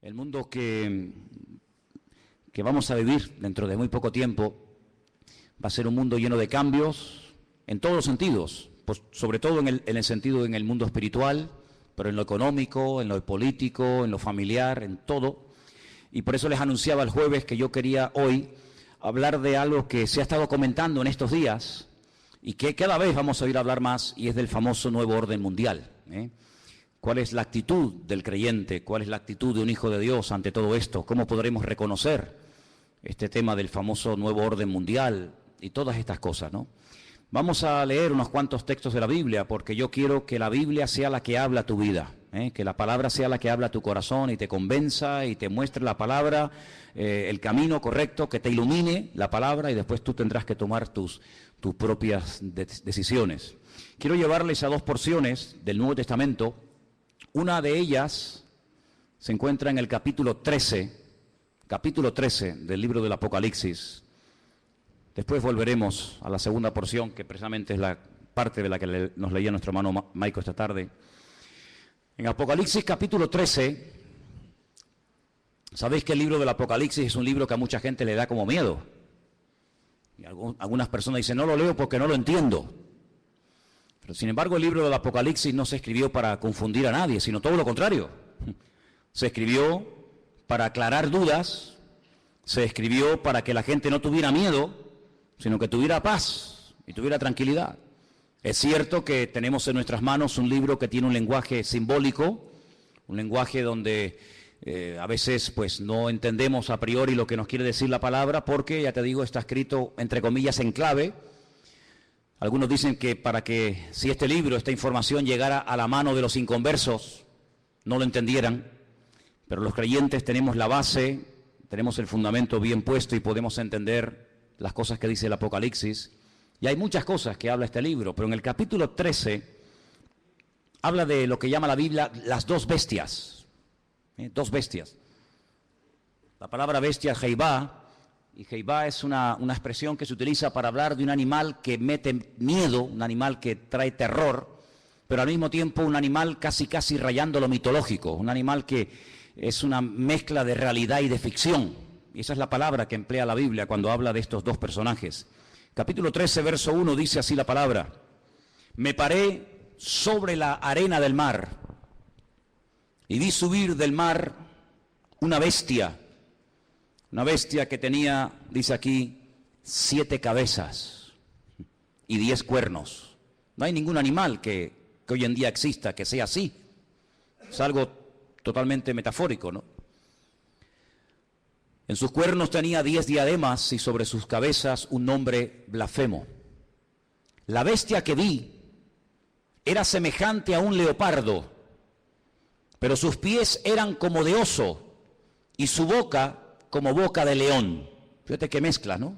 El mundo que vamos a vivir dentro de muy poco tiempo va a ser un mundo lleno de cambios en todos los sentidos, pues sobre todo en el sentido en el mundo espiritual, pero en lo económico, en lo político, en lo familiar, en todo. Y por eso les anunciaba el jueves que yo quería hoy hablar de algo que se ha estado comentando en estos días y que cada vez vamos a oír hablar más, y es del famoso nuevo orden mundial, ¿eh? ¿Cuál es la actitud del creyente? ¿Cuál es la actitud de un hijo de Dios ante todo esto? ¿Cómo podremos reconocer este tema del famoso nuevo orden mundial y todas estas cosas, ¿no? Vamos a leer unos cuantos textos de la Biblia, porque yo quiero que la Biblia sea la que habla tu vida, ¿eh? Que la palabra sea la que habla tu corazón y te convenza y te muestre la palabra, el camino correcto, que te ilumine la palabra, y después tú tendrás que tomar tus propias decisiones. Quiero llevarles a dos porciones del Nuevo Testamento. Una de ellas se encuentra en el capítulo 13 del libro del Apocalipsis. Después volveremos a la segunda porción, que precisamente es la parte de la que nos leía nuestro hermano Maico esta tarde. En Apocalipsis capítulo 13, sabéis que el libro del Apocalipsis es un libro que a mucha gente le da como miedo. Y algunas personas dicen, no lo leo porque no lo entiendo. Pero sin embargo el libro del Apocalipsis no se escribió para confundir a nadie, sino todo lo contrario. Se escribió para aclarar dudas, se escribió para que la gente no tuviera miedo, sino que tuviera paz y tuviera tranquilidad. Es cierto que tenemos en nuestras manos un libro que tiene un lenguaje simbólico, un lenguaje donde a veces pues no entendemos a priori lo que nos quiere decir la palabra, porque, ya te digo, está escrito entre comillas en clave. Algunos dicen que para que si este libro, esta información llegara a la mano de los inconversos, no lo entendieran, pero los creyentes tenemos la base, tenemos el fundamento bien puesto y podemos entender las cosas que dice el Apocalipsis. Y hay muchas cosas que habla este libro, pero en el capítulo 13 habla de lo que llama la Biblia las dos bestias. Dos bestias. La palabra bestia es Jehová. Y Jehová es una expresión que se utiliza para hablar de un animal que mete miedo, un animal que trae terror, pero al mismo tiempo un animal casi rayando lo mitológico, un animal que es una mezcla de realidad y de ficción. Y esa es la palabra que emplea la Biblia cuando habla de estos dos personajes. Capítulo 13, verso 1, dice así la palabra: me paré sobre la arena del mar y vi subir del mar una bestia que tenía, dice aquí, 7 cabezas y 10 cuernos. No hay ningún animal que hoy en día exista que sea así. Es algo totalmente metafórico, ¿no? En sus cuernos tenía 10 diademas y sobre sus cabezas un nombre blasfemo. La bestia que vi era semejante a un leopardo, pero sus pies eran como de oso y su boca como boca de león. Fíjate qué mezcla, ¿no?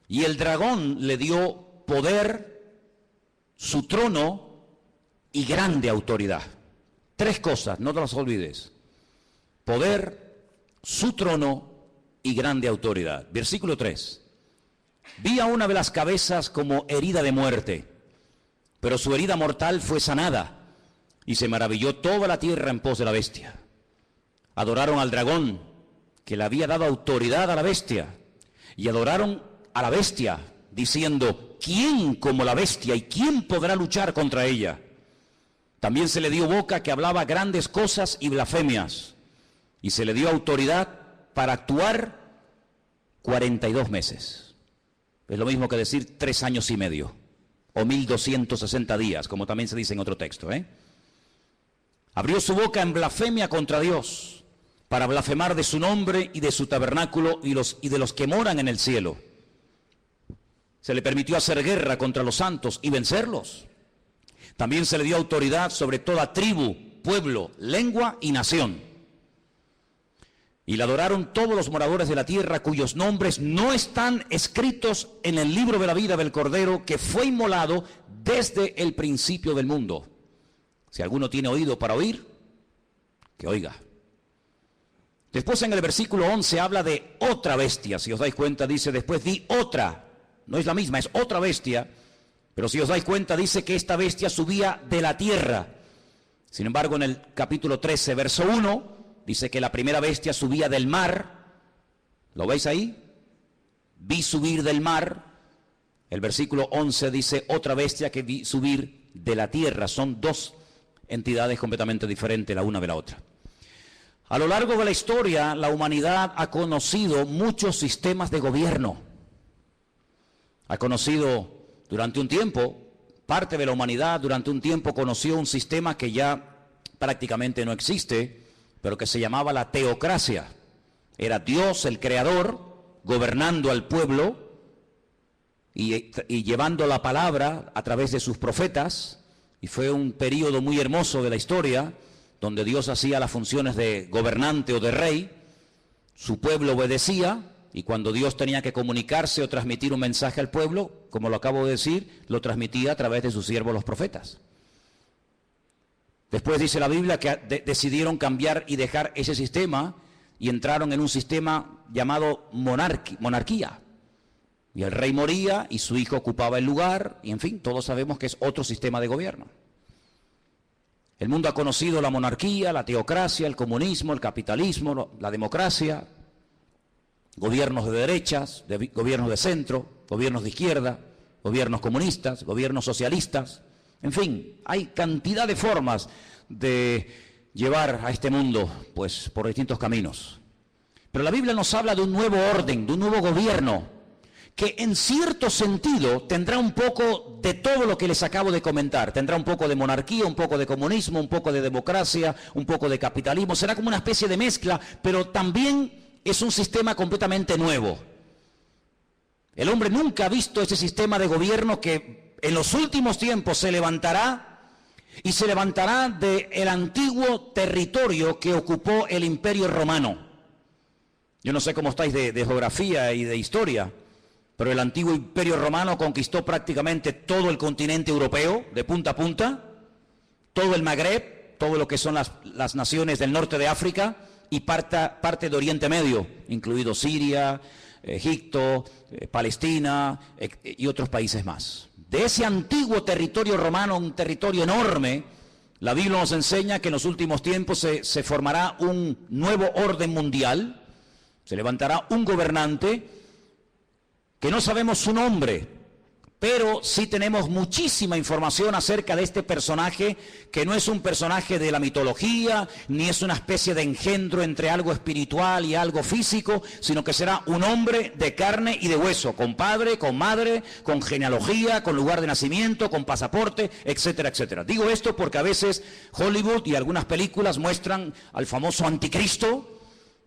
Y el dragón le dio poder, su trono y grande autoridad. 3 cosas, no te las olvides: poder, su trono y grande autoridad. Versículo 3. Vi a una de las cabezas como herida de muerte, pero su herida mortal fue sanada, y se maravilló toda la tierra en pos de la bestia. Adoraron al dragón, que le había dado autoridad a la bestia, y adoraron a la bestia, diciendo: ¿quién como la bestia y quién podrá luchar contra ella? También se le dio boca que hablaba grandes cosas y blasfemias, y se le dio autoridad para actuar 42 meses. Es lo mismo que decir 3 años y medio, o 1260 días, como también se dice en otro texto, ¿eh? Abrió su boca en blasfemia contra Dios, para blasfemar de su nombre y de su tabernáculo y de los que moran en el cielo. Se le permitió hacer guerra contra los santos y vencerlos. También se le dio autoridad sobre toda tribu, pueblo, lengua y nación. Y la adoraron todos los moradores de la tierra, cuyos nombres no están escritos en el libro de la vida del Cordero, que fue inmolado desde el principio del mundo. Si alguno tiene oído para oír, que oiga. Después en el versículo 11 habla de otra bestia. Si os dais cuenta, dice: después vi otra. No es la misma, es otra bestia. Pero si os dais cuenta, dice que esta bestia subía de la tierra. Sin embargo, en el capítulo 13, verso 1, dice que la primera bestia subía del mar. ¿Lo veis ahí? Vi subir del mar. El versículo 11 dice otra bestia que vi subir de la tierra. Son dos entidades completamente diferentes la una de la otra. A lo largo de la historia, la humanidad ha conocido muchos sistemas de gobierno. Ha conocido durante un tiempo, parte de la humanidad durante un tiempo conoció un sistema que ya prácticamente no existe, pero que se llamaba la teocracia. Era Dios, el creador, gobernando al pueblo y llevando la palabra a través de sus profetas. Y fue un periodo muy hermoso de la historia, donde Dios hacía las funciones de gobernante o de rey, su pueblo obedecía, y cuando Dios tenía que comunicarse o transmitir un mensaje al pueblo, como lo acabo de decir, lo transmitía a través de sus siervos los profetas. Después dice la Biblia que decidieron cambiar y dejar ese sistema y entraron en un sistema llamado monarquía. Y el rey moría y su hijo ocupaba el lugar, y en fin, todos sabemos que es otro sistema de gobierno. El mundo ha conocido la monarquía, la teocracia, el comunismo, el capitalismo, la democracia, gobiernos de derechas, gobiernos de centro, gobiernos de izquierda, gobiernos comunistas, gobiernos socialistas. En fin, hay cantidad de formas de llevar a este mundo, pues, por distintos caminos. Pero la Biblia nos habla de un nuevo orden, de un nuevo gobierno, que en cierto sentido tendrá un poco de todo lo que les acabo de comentar. Tendrá un poco de monarquía, un poco de comunismo, un poco de democracia, un poco de capitalismo. Será como una especie de mezcla, pero también es un sistema completamente nuevo. El hombre nunca ha visto ese sistema de gobierno que en los últimos tiempos se levantará, y se levantará del antiguo territorio que ocupó el Imperio Romano. Yo no sé cómo estáis de geografía y de historia, pero el antiguo Imperio Romano conquistó prácticamente todo el continente europeo, de punta a punta, todo el Magreb, todo lo que son las naciones del norte de África y parte de Oriente Medio, incluido Siria, Egipto, Palestina y otros países más. De ese antiguo territorio romano, un territorio enorme, la Biblia nos enseña que en los últimos tiempos se formará un nuevo orden mundial, se levantará un gobernante que no sabemos su nombre, pero sí tenemos muchísima información acerca de este personaje, que no es un personaje de la mitología, ni es una especie de engendro entre algo espiritual y algo físico, sino que será un hombre de carne y de hueso, con padre, con madre, con genealogía, con lugar de nacimiento, con pasaporte, etcétera, etcétera. Digo esto porque a veces Hollywood y algunas películas muestran al famoso anticristo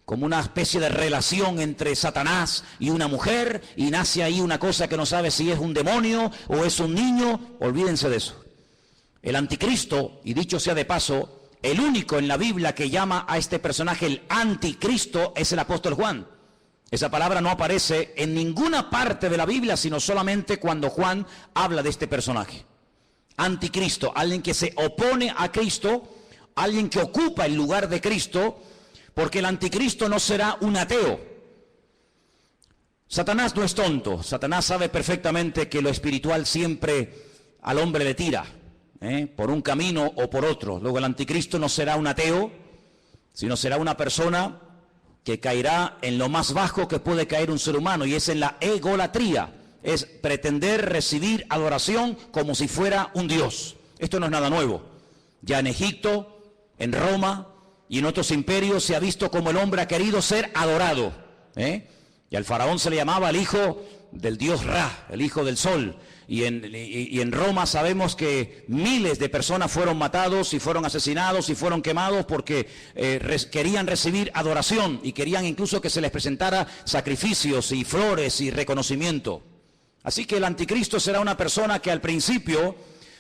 como una especie de relación entre Satanás y una mujer, y nace ahí una cosa que no sabe si es un demonio o es un niño. Olvídense de eso. El anticristo, y dicho sea de paso, el único en la Biblia que llama a este personaje el anticristo es el apóstol Juan. Esa palabra no aparece en ninguna parte de la Biblia, sino solamente cuando Juan habla de este personaje. Anticristo, alguien que se opone a Cristo, alguien que ocupa el lugar de Cristo, porque el anticristo no será un ateo. Satanás no es tonto. Satanás sabe perfectamente que lo espiritual siempre al hombre le tira, por un camino o por otro. Luego el anticristo no será un ateo, sino será una persona que caerá en lo más bajo que puede caer un ser humano, y es en la egolatría. Es pretender recibir adoración como si fuera un dios. Esto no es nada nuevo. Ya en Egipto, en Roma y en otros imperios se ha visto como el hombre ha querido ser adorado. Y al faraón se le llamaba el hijo del dios Ra, el hijo del sol. Y en Roma sabemos que miles de personas fueron matados y fueron asesinados y fueron quemados porque querían recibir adoración y querían incluso que se les presentara sacrificios y flores y reconocimiento. Así que el anticristo será una persona que al principio,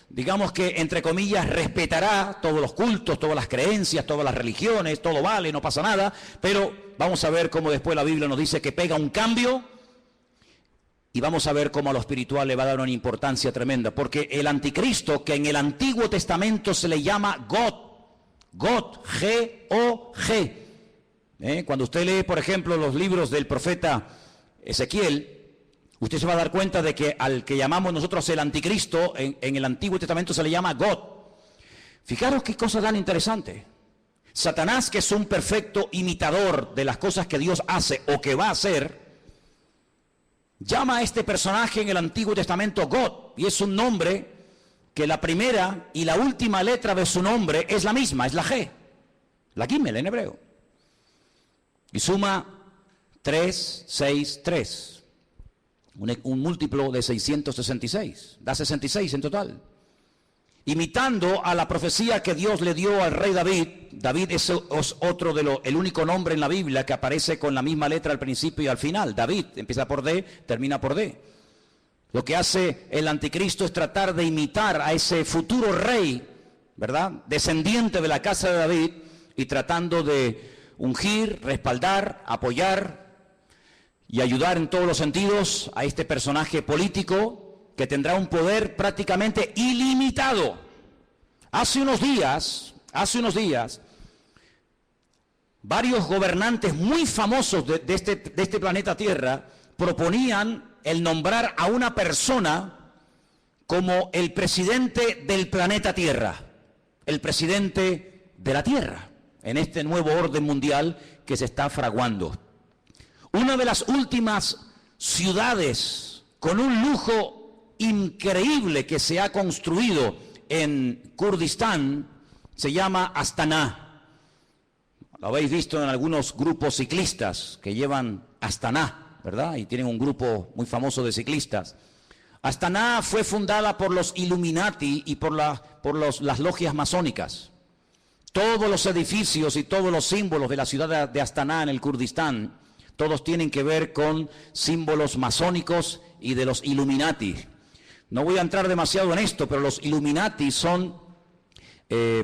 digamos que, entre comillas, respetará todos los cultos, todas las creencias, todas las religiones, todo vale, no pasa nada, pero vamos a ver cómo después la Biblia nos dice que pega un cambio, y vamos a ver cómo a lo espiritual le va a dar una importancia tremenda, porque el anticristo, que en el Antiguo Testamento se le llama God, G-O-G. Cuando usted lee, por ejemplo, los libros del profeta Ezequiel, usted se va a dar cuenta de que al que llamamos nosotros el anticristo, en el Antiguo Testamento se le llama God. Fijaros qué cosa tan interesante. Satanás, que es un perfecto imitador de las cosas que Dios hace o que va a hacer, llama a este personaje en el Antiguo Testamento God, y es un nombre que la primera y la última letra de su nombre es la misma, es la G, la Gimel en hebreo. Y suma 3, 6, 3, un múltiplo de 666, da 66 en total. Imitando a la profecía que Dios le dio al rey David. David es otro el único nombre en la Biblia que aparece con la misma letra al principio y al final. David empieza por D, termina por D. Lo que hace el anticristo es tratar de imitar a ese futuro rey, ¿verdad?, descendiente de la casa de David, y tratando de ungir, respaldar, apoyar y ayudar en todos los sentidos a este personaje político que tendrá un poder prácticamente ilimitado. Hace unos días, varios gobernantes muy famosos de este planeta Tierra proponían el nombrar a una persona como el presidente del planeta Tierra, el presidente de la Tierra, en este nuevo orden mundial que se está fraguando. Una de las últimas ciudades con un lujo increíble que se ha construido en Kurdistán se llama Astana. Lo habéis visto en algunos grupos ciclistas que llevan Astana, ¿verdad? Y tienen un grupo muy famoso de ciclistas. Astana fue fundada por los Illuminati y por las logias masónicas. Todos los edificios y todos los símbolos de la ciudad de Astana en el Kurdistán, todos tienen que ver con símbolos masónicos y de los Illuminati. No voy a entrar demasiado en esto, pero los Illuminati son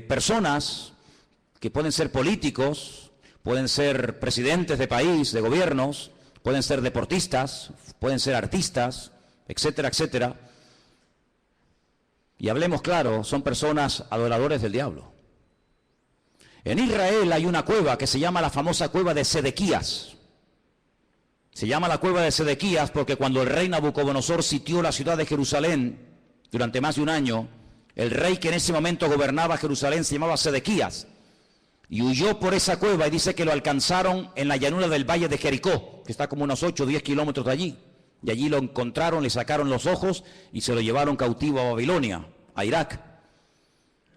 personas que pueden ser políticos, pueden ser presidentes de país, de gobiernos, pueden ser deportistas, pueden ser artistas, etcétera, etcétera. Y hablemos claro, son personas adoradores del diablo. En Israel hay una cueva que se llama la famosa cueva de Sedequías. Se llama la cueva de Sedequías porque cuando el rey Nabucodonosor sitió la ciudad de Jerusalén durante más de un año, el rey que en ese momento gobernaba Jerusalén se llamaba Sedequías y huyó por esa cueva, y dice que lo alcanzaron en la llanura del valle de Jericó, que está como unos 8 o 10 kilómetros de allí, y allí lo encontraron, le sacaron los ojos y se lo llevaron cautivo a Babilonia, a Irak.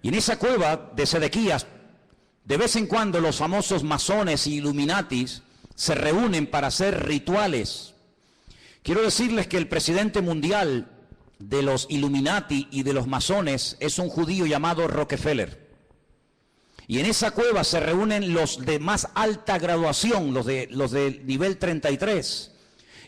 Y en esa cueva de Sedequías, de vez en cuando los famosos masones y Illuminatis se reúnen para hacer rituales. Quiero decirles que el presidente mundial de los Illuminati y de los masones es un judío llamado Rockefeller. Y en esa cueva se reúnen los de más alta graduación, los de nivel 33.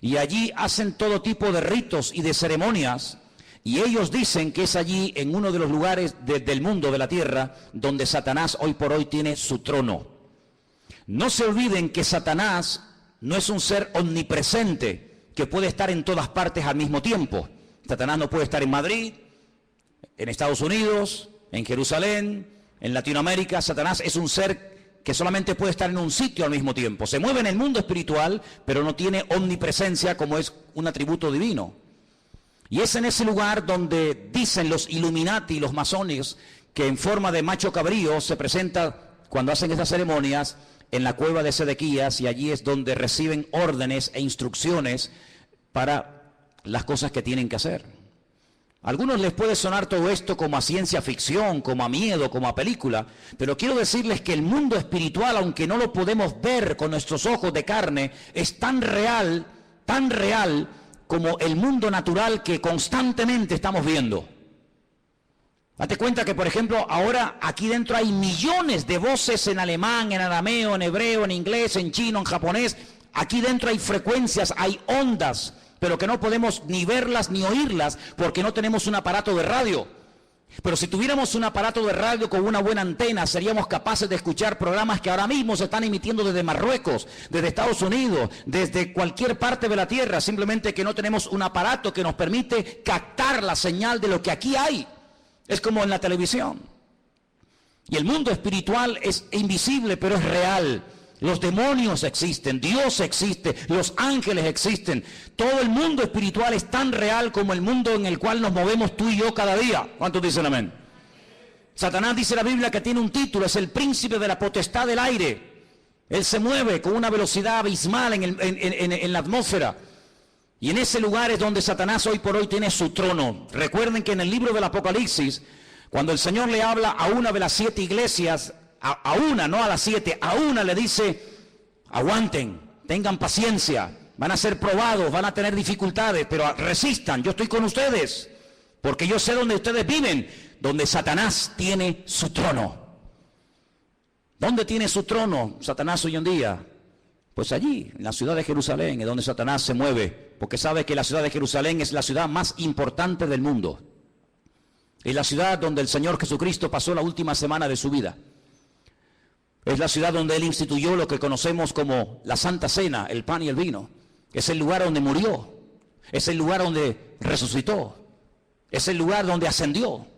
Y allí hacen todo tipo de ritos y de ceremonias. Y ellos dicen que es allí, en uno de los lugares del mundo, de la tierra, donde Satanás hoy por hoy tiene su trono. No se olviden que Satanás no es un ser omnipresente que puede estar en todas partes al mismo tiempo. Satanás no puede estar en Madrid, en Estados Unidos, en Jerusalén, en Latinoamérica. Satanás es un ser que solamente puede estar en un sitio al mismo tiempo. Se mueve en el mundo espiritual, pero no tiene omnipresencia como es un atributo divino. Y es en ese lugar donde dicen los Illuminati y los masones que en forma de macho cabrío se presenta cuando hacen esas ceremonias en la cueva de Sedequías, y allí es donde reciben órdenes e instrucciones para las cosas que tienen que hacer. A algunos les puede sonar todo esto como a ciencia ficción, como a miedo, como a película, pero quiero decirles que el mundo espiritual, aunque no lo podemos ver con nuestros ojos de carne, es tan real como el mundo natural que constantemente estamos viendo. Date cuenta que, por ejemplo, ahora aquí dentro hay millones de voces en alemán, en arameo, en hebreo, en inglés, en chino, en japonés. Aquí dentro hay frecuencias, hay ondas, pero que no podemos ni verlas ni oírlas porque no tenemos un aparato de radio. Pero si tuviéramos un aparato de radio con una buena antena, seríamos capaces de escuchar programas que ahora mismo se están emitiendo desde Marruecos, desde Estados Unidos, desde cualquier parte de la tierra, simplemente que no tenemos un aparato que nos permite captar la señal de lo que aquí hay. Es como en la televisión. Y el mundo espiritual es invisible, pero es real. Los demonios existen, Dios existe, los ángeles existen. Todo el mundo espiritual es tan real como el mundo en el cual nos movemos tú y yo cada día. ¿Cuántos dicen amén? Satanás, dice la Biblia, que tiene un título, es el príncipe de la potestad del aire. Él se mueve con una velocidad abismal en la atmósfera. Y en ese lugar es donde Satanás hoy por hoy tiene su trono. Recuerden que en el libro del Apocalipsis, cuando el Señor le habla a una de las 7 iglesias, a una, no a las 7, a una le dice: aguanten, tengan paciencia, van a ser probados, van a tener dificultades, pero resistan, yo estoy con ustedes, porque yo sé dónde ustedes viven, donde Satanás tiene su trono. ¿Dónde tiene su trono Satanás hoy en día? Pues allí, en la ciudad de Jerusalén, es donde Satanás se mueve, porque sabe que la ciudad de Jerusalén es la ciudad más importante del mundo. Es la ciudad donde el Señor Jesucristo pasó la última semana de su vida. Es la ciudad donde Él instituyó lo que conocemos como la Santa Cena, el pan y el vino. Es el lugar donde murió. Es el lugar donde resucitó. Es el lugar donde ascendió.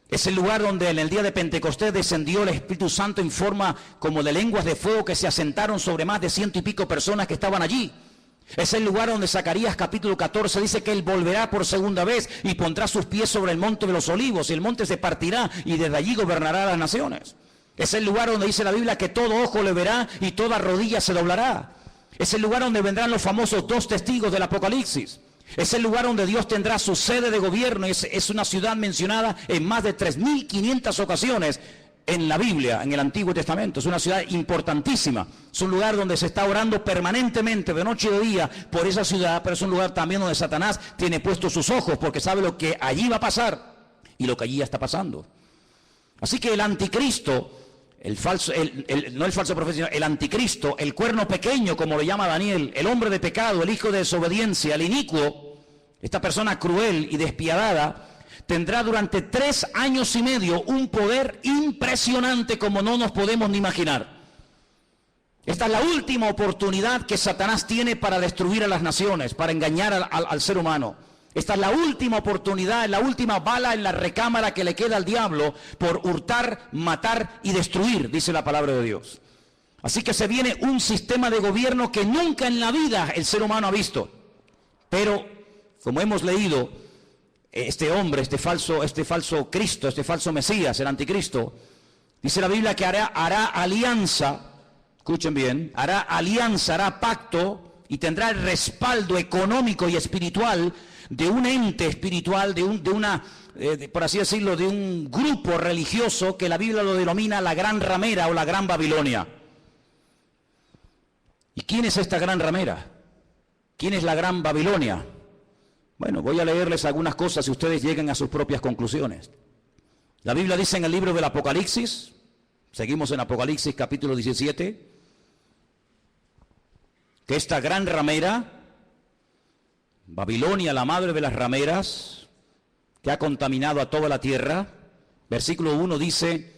Es el lugar donde en el día de Pentecostés descendió el Espíritu Santo en forma como de lenguas de fuego que se asentaron sobre más de 100 y pico personas que estaban allí. Es el lugar donde Zacarías capítulo 14 dice que Él volverá por segunda vez y pondrá sus pies sobre el monte de los olivos, y el monte se partirá y desde allí gobernará a las naciones. Es el lugar donde dice la Biblia que todo ojo le verá y toda rodilla se doblará. Es el lugar donde vendrán los famosos 2 testigos del Apocalipsis. Es el lugar donde Dios tendrá su sede de gobierno. Es una ciudad mencionada en más de 3.500 ocasiones en la Biblia, en el Antiguo Testamento. Es una ciudad importantísima. Es un lugar donde se está orando permanentemente, de noche y de día, por esa ciudad, pero es un lugar también donde Satanás tiene puestos sus ojos, porque sabe lo que allí va a pasar y lo que allí ya está pasando. Así que el anticristo, no el falso profeta, sino el anticristo, el cuerno pequeño, como lo llama Daniel, el hombre de pecado, el hijo de desobediencia, el inicuo, esta persona cruel y despiadada, tendrá durante 3 años y medio un poder impresionante como no nos podemos ni imaginar. Esta es la última oportunidad que Satanás tiene para destruir a las naciones, para engañar al ser humano. Esta es la última oportunidad, la última bala en la recámara que le queda al diablo por hurtar, matar y destruir, dice la palabra de Dios. Así que se viene un sistema de gobierno que nunca en la vida el ser humano ha visto. Pero, como hemos leído, este hombre, este falso Cristo, este falso Mesías, el anticristo, dice la Biblia que hará alianza, escuchen bien, hará pacto y tendrá el respaldo económico y espiritual de un ente espiritual, por así decirlo, de un grupo religioso que la Biblia lo denomina la Gran Ramera o la Gran Babilonia. ¿Y quién es esta Gran Ramera? ¿Quién es la Gran Babilonia? Bueno, voy a leerles algunas cosas y ustedes lleguen a sus propias conclusiones. La Biblia dice en el libro del Apocalipsis, seguimos en Apocalipsis capítulo 17, que esta Gran Ramera, Babilonia, la madre de las rameras, que ha contaminado a toda la tierra, versículo 1 dice: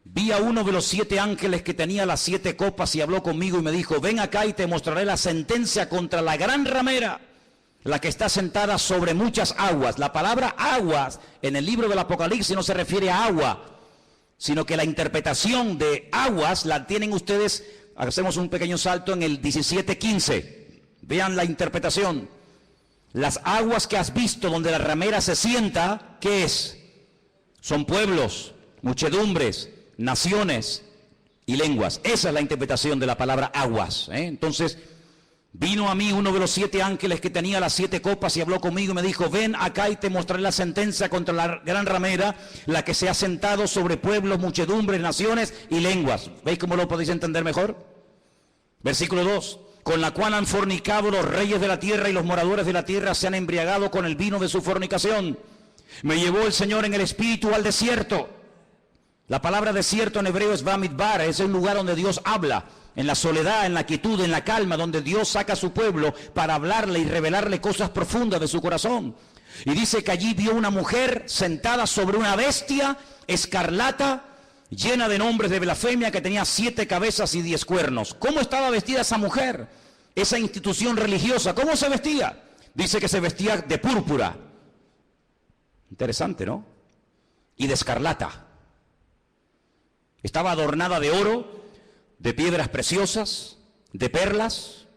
vi a uno de los 7 ángeles que tenía las 7 copas y habló conmigo y me dijo: ven acá y te mostraré la sentencia contra la gran ramera, la que está sentada sobre muchas aguas. La palabra aguas en el libro del Apocalipsis no se refiere a agua, sino que la interpretación de aguas la tienen ustedes. Hacemos un pequeño salto en el 17:15. Vean la interpretación. Las aguas que has visto donde la ramera se sienta, ¿qué es? Son pueblos, muchedumbres, naciones y lenguas. Esa es la interpretación de la palabra aguas. Entonces, vino a mí uno de los 7 ángeles que tenía las 7 copas y habló conmigo y me dijo: ven acá y te mostraré la sentencia contra la gran ramera, la que se ha sentado sobre pueblos, muchedumbres, naciones y lenguas. ¿Veis cómo lo podéis entender mejor? Versículo 2. Con la cual han fornicado los reyes de la tierra y los moradores de la tierra se han embriagado con el vino de su fornicación. Me llevó el Señor en el espíritu al desierto. La palabra desierto en hebreo es Bamidbar, es el lugar donde Dios habla, en la soledad, en la quietud, en la calma, donde Dios saca a su pueblo para hablarle y revelarle cosas profundas de su corazón. Y dice que allí vio una mujer sentada sobre una bestia escarlata, llena de nombres de blasfemia, que tenía 7 cabezas y 10 cuernos. ¿Cómo estaba vestida esa mujer? Esa institución religiosa, ¿cómo se vestía? Dice que se vestía de púrpura. Interesante, ¿no? Y de escarlata. Estaba adornada de oro, de piedras preciosas, de perlas,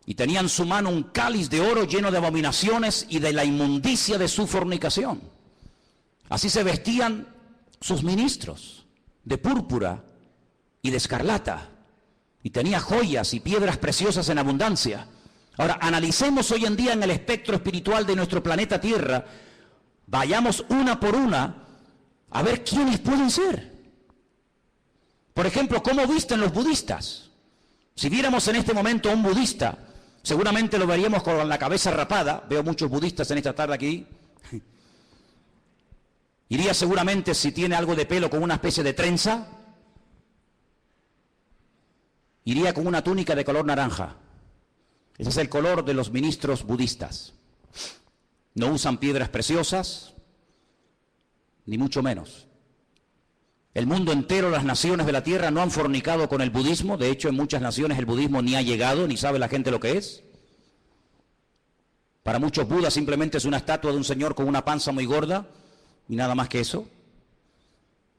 y tenía en su mano un cáliz de oro lleno de abominaciones y de la inmundicia de su fornicación. Así se vestían sus ministros de púrpura y de escarlata, y tenía joyas y piedras preciosas en abundancia. Ahora, analicemos hoy en día en el espectro espiritual de nuestro planeta Tierra, vayamos una por una a ver quiénes pueden ser. Por ejemplo, ¿cómo visten los budistas? Si viéramos en este momento a un budista, seguramente lo veríamos con la cabeza rapada. Veo muchos budistas en esta tarde aquí. Iría seguramente, si tiene algo de pelo, con una especie de trenza. Iría con una túnica de color naranja. Ese es el color de los ministros budistas. No usan piedras preciosas, ni mucho menos. El mundo entero, las naciones de la tierra no han fornicado con el budismo. De hecho, en muchas naciones el budismo ni ha llegado, ni sabe la gente lo que es. Para muchos, Buda simplemente es una estatua de un señor con una panza muy gorda y nada más que eso.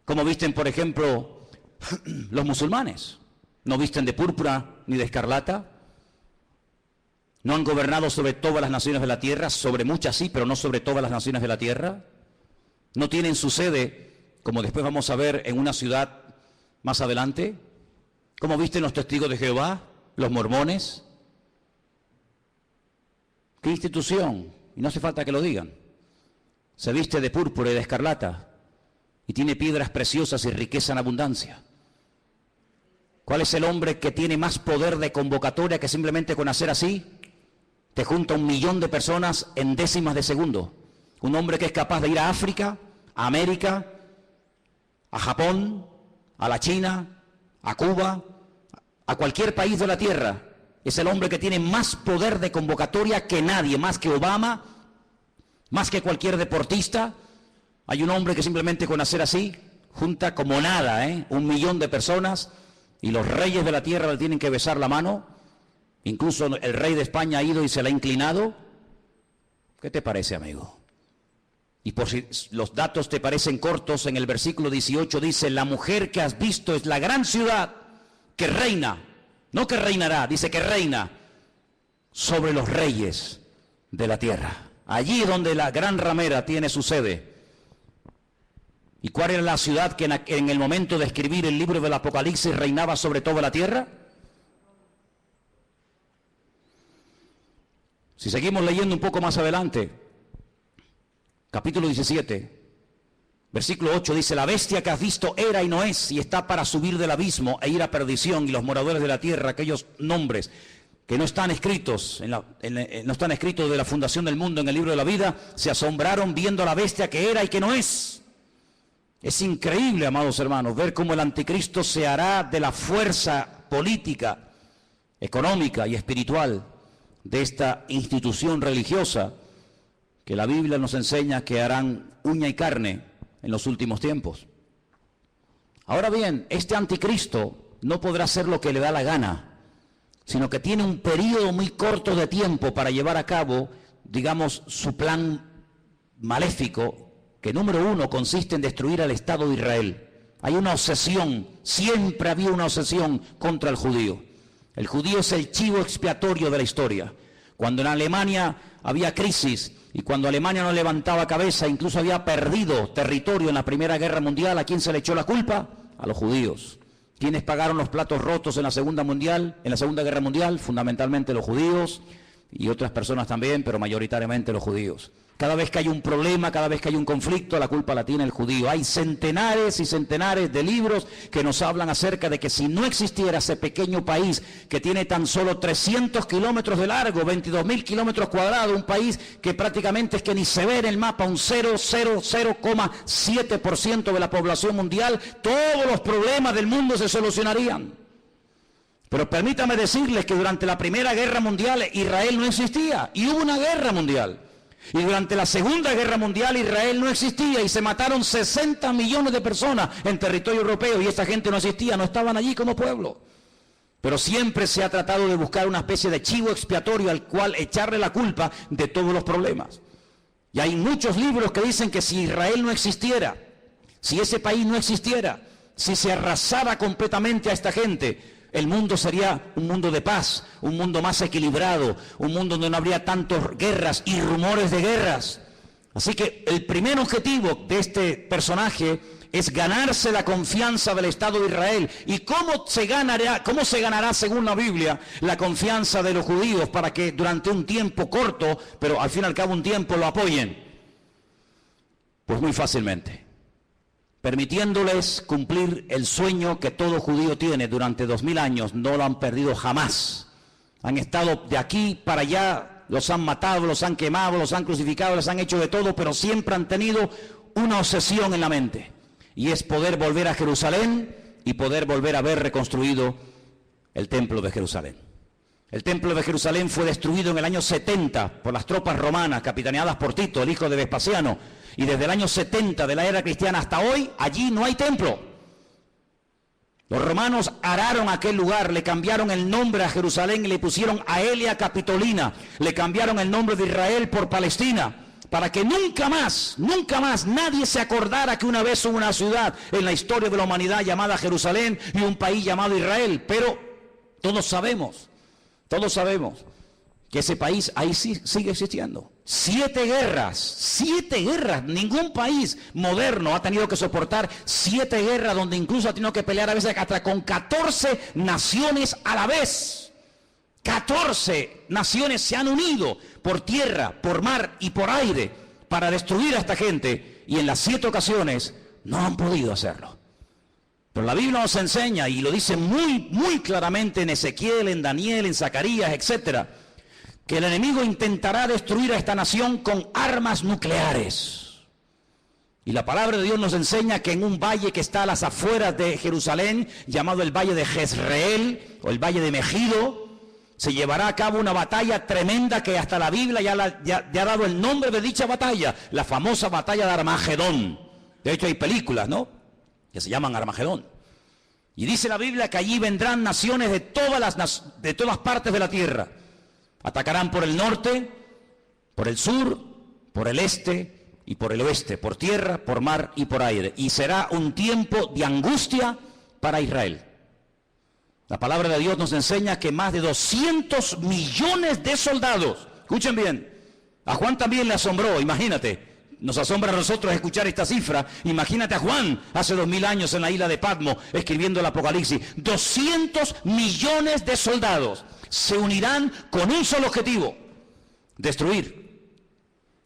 ¿Cómo visten, por ejemplo, los musulmanes? No visten de púrpura ni de escarlata. No han gobernado sobre todas las naciones de la tierra, sobre muchas sí, pero no sobre todas las naciones de la tierra. No tienen su sede, como después vamos a ver, en una ciudad más adelante. ¿Cómo visten los testigos de Jehová, los mormones? ¿Qué institución? Y no hace falta que lo digan. Se viste de púrpura y de escarlata y tiene piedras preciosas y riqueza en abundancia. ¿Cuál es el hombre que tiene más poder de convocatoria que simplemente con hacer así te junta 1 millón de personas en décimas de segundo? Un hombre que es capaz de ir a África, a América, a Japón, a la China, a Cuba, a cualquier país de la tierra. Es el hombre que tiene más poder de convocatoria que nadie, más que Obama, más que cualquier deportista. Hay un hombre que simplemente con hacer así junta como nada, 1 millón de personas, y los reyes de la tierra le tienen que besar la mano. Incluso el rey de España ha ido y se le ha inclinado. ¿Qué te parece, amigo? Y por si los datos te parecen cortos, en el versículo 18 dice: la mujer que has visto es la gran ciudad que reina, no que reinará, dice que reina sobre los reyes de la tierra. Allí donde la gran ramera tiene su sede. ¿Y cuál era la ciudad que en el momento de escribir el libro del Apocalipsis reinaba sobre toda la tierra? Si seguimos leyendo un poco más adelante, capítulo 17, versículo 8 dice: la bestia que has visto era y no es, y está para subir del abismo e ir a perdición, y los moradores de la tierra, aquellos nombres que no están escritos no están escritos de la fundación del mundo en el libro de la vida, se asombraron viendo a la bestia que era y que no es. Es increíble, amados hermanos, ver cómo el anticristo se hará de la fuerza política, económica y espiritual de esta institución religiosa que la Biblia nos enseña que harán uña y carne en los últimos tiempos. Ahora bien, este anticristo no podrá hacer lo que le da la gana, sino que tiene un periodo muy corto de tiempo para llevar a cabo, digamos, su plan maléfico, que número 1 consiste en destruir al Estado de Israel. Hay una obsesión, siempre había una obsesión contra el judío. El judío es el chivo expiatorio de la historia. Cuando en Alemania había crisis y cuando Alemania no levantaba cabeza, incluso había perdido territorio en la Primera Guerra Mundial, ¿a quién se le echó la culpa? A los judíos. ¿Quiénes pagaron los platos rotos en la Segunda Guerra Mundial? Fundamentalmente los judíos y otras personas también, pero mayoritariamente los judíos. Cada vez que hay un problema, cada vez que hay un conflicto, la culpa la tiene el judío. Hay centenares y centenares de libros que nos hablan acerca de que si no existiera ese pequeño país que tiene tan solo 300 kilómetros de largo, 22.000 kilómetros cuadrados, un país que prácticamente es que ni se ve en el mapa, un 0,7% de la población mundial, todos los problemas del mundo se solucionarían. Pero permítame decirles que durante la Primera Guerra Mundial Israel no existía y hubo una guerra mundial. Y durante la Segunda Guerra Mundial Israel no existía y se mataron 60 millones de personas en territorio europeo y esta gente no existía, no estaban allí como pueblo. Pero siempre se ha tratado de buscar una especie de chivo expiatorio al cual echarle la culpa de todos los problemas. Y hay muchos libros que dicen que si Israel no existiera, si ese país no existiera, si se arrasara completamente a esta gente, el mundo sería un mundo de paz, un mundo más equilibrado, un mundo donde no habría tantas guerras y rumores de guerras. Así que el primer objetivo de este personaje es ganarse la confianza del Estado de Israel. ¿Y cómo se ganará, según la Biblia, la confianza de los judíos para que durante un tiempo corto, pero al fin y al cabo un tiempo, lo apoyen? Pues muy fácilmente, permitiéndoles cumplir el sueño que todo judío tiene durante 2000 años. No lo han perdido jamás. Han estado de aquí para allá, los han matado, los han quemado, los han crucificado, les han hecho de todo, pero siempre han tenido una obsesión en la mente, y es poder volver a Jerusalén y poder volver a ver reconstruido el templo de Jerusalén. El templo de Jerusalén fue destruido en el año 70 por las tropas romanas, capitaneadas por Tito, el hijo de Vespasiano, y desde el año 70 de la era cristiana hasta hoy, allí no hay templo. Los romanos araron aquel lugar, le cambiaron el nombre a Jerusalén y le pusieron Aelia Capitolina, le cambiaron el nombre de Israel por Palestina, para que nunca más nadie se acordara que una vez hubo una ciudad en la historia de la humanidad llamada Jerusalén y un país llamado Israel. Pero todos sabemos que ese país ahí sí sigue existiendo. 7 guerras, ningún país moderno ha tenido que soportar 7 guerras, donde incluso ha tenido que pelear a veces hasta con 14 naciones a la vez. 14 naciones se han unido por tierra, por mar y por aire para destruir a esta gente, y en las 7 ocasiones no han podido hacerlo. Pero la Biblia nos enseña, y lo dice muy claramente en Ezequiel, en Daniel, en Zacarías, etcétera, que el enemigo intentará destruir a esta nación con armas nucleares. Y la palabra de Dios nos enseña que en un valle que está a las afueras de Jerusalén, llamado el Valle de Jezreel, o el Valle de Megido, se llevará a cabo una batalla tremenda que hasta la Biblia ya ha dado el nombre de dicha batalla, la famosa batalla de Armagedón. De hecho hay películas, ¿no?, que se llaman Armagedón. Y dice la Biblia que allí vendrán naciones de todas partes de la tierra. Atacarán por el norte, por el sur, por el este y por el oeste, por tierra, por mar y por aire. Y será un tiempo de angustia para Israel. La palabra de Dios nos enseña que más de 200 millones de soldados, escuchen bien, a Juan también le asombró, imagínate, nos asombra a nosotros escuchar esta cifra, imagínate a Juan hace 2000 años en la isla de Patmos escribiendo el Apocalipsis. 200 millones de soldados se unirán con un solo objetivo: destruir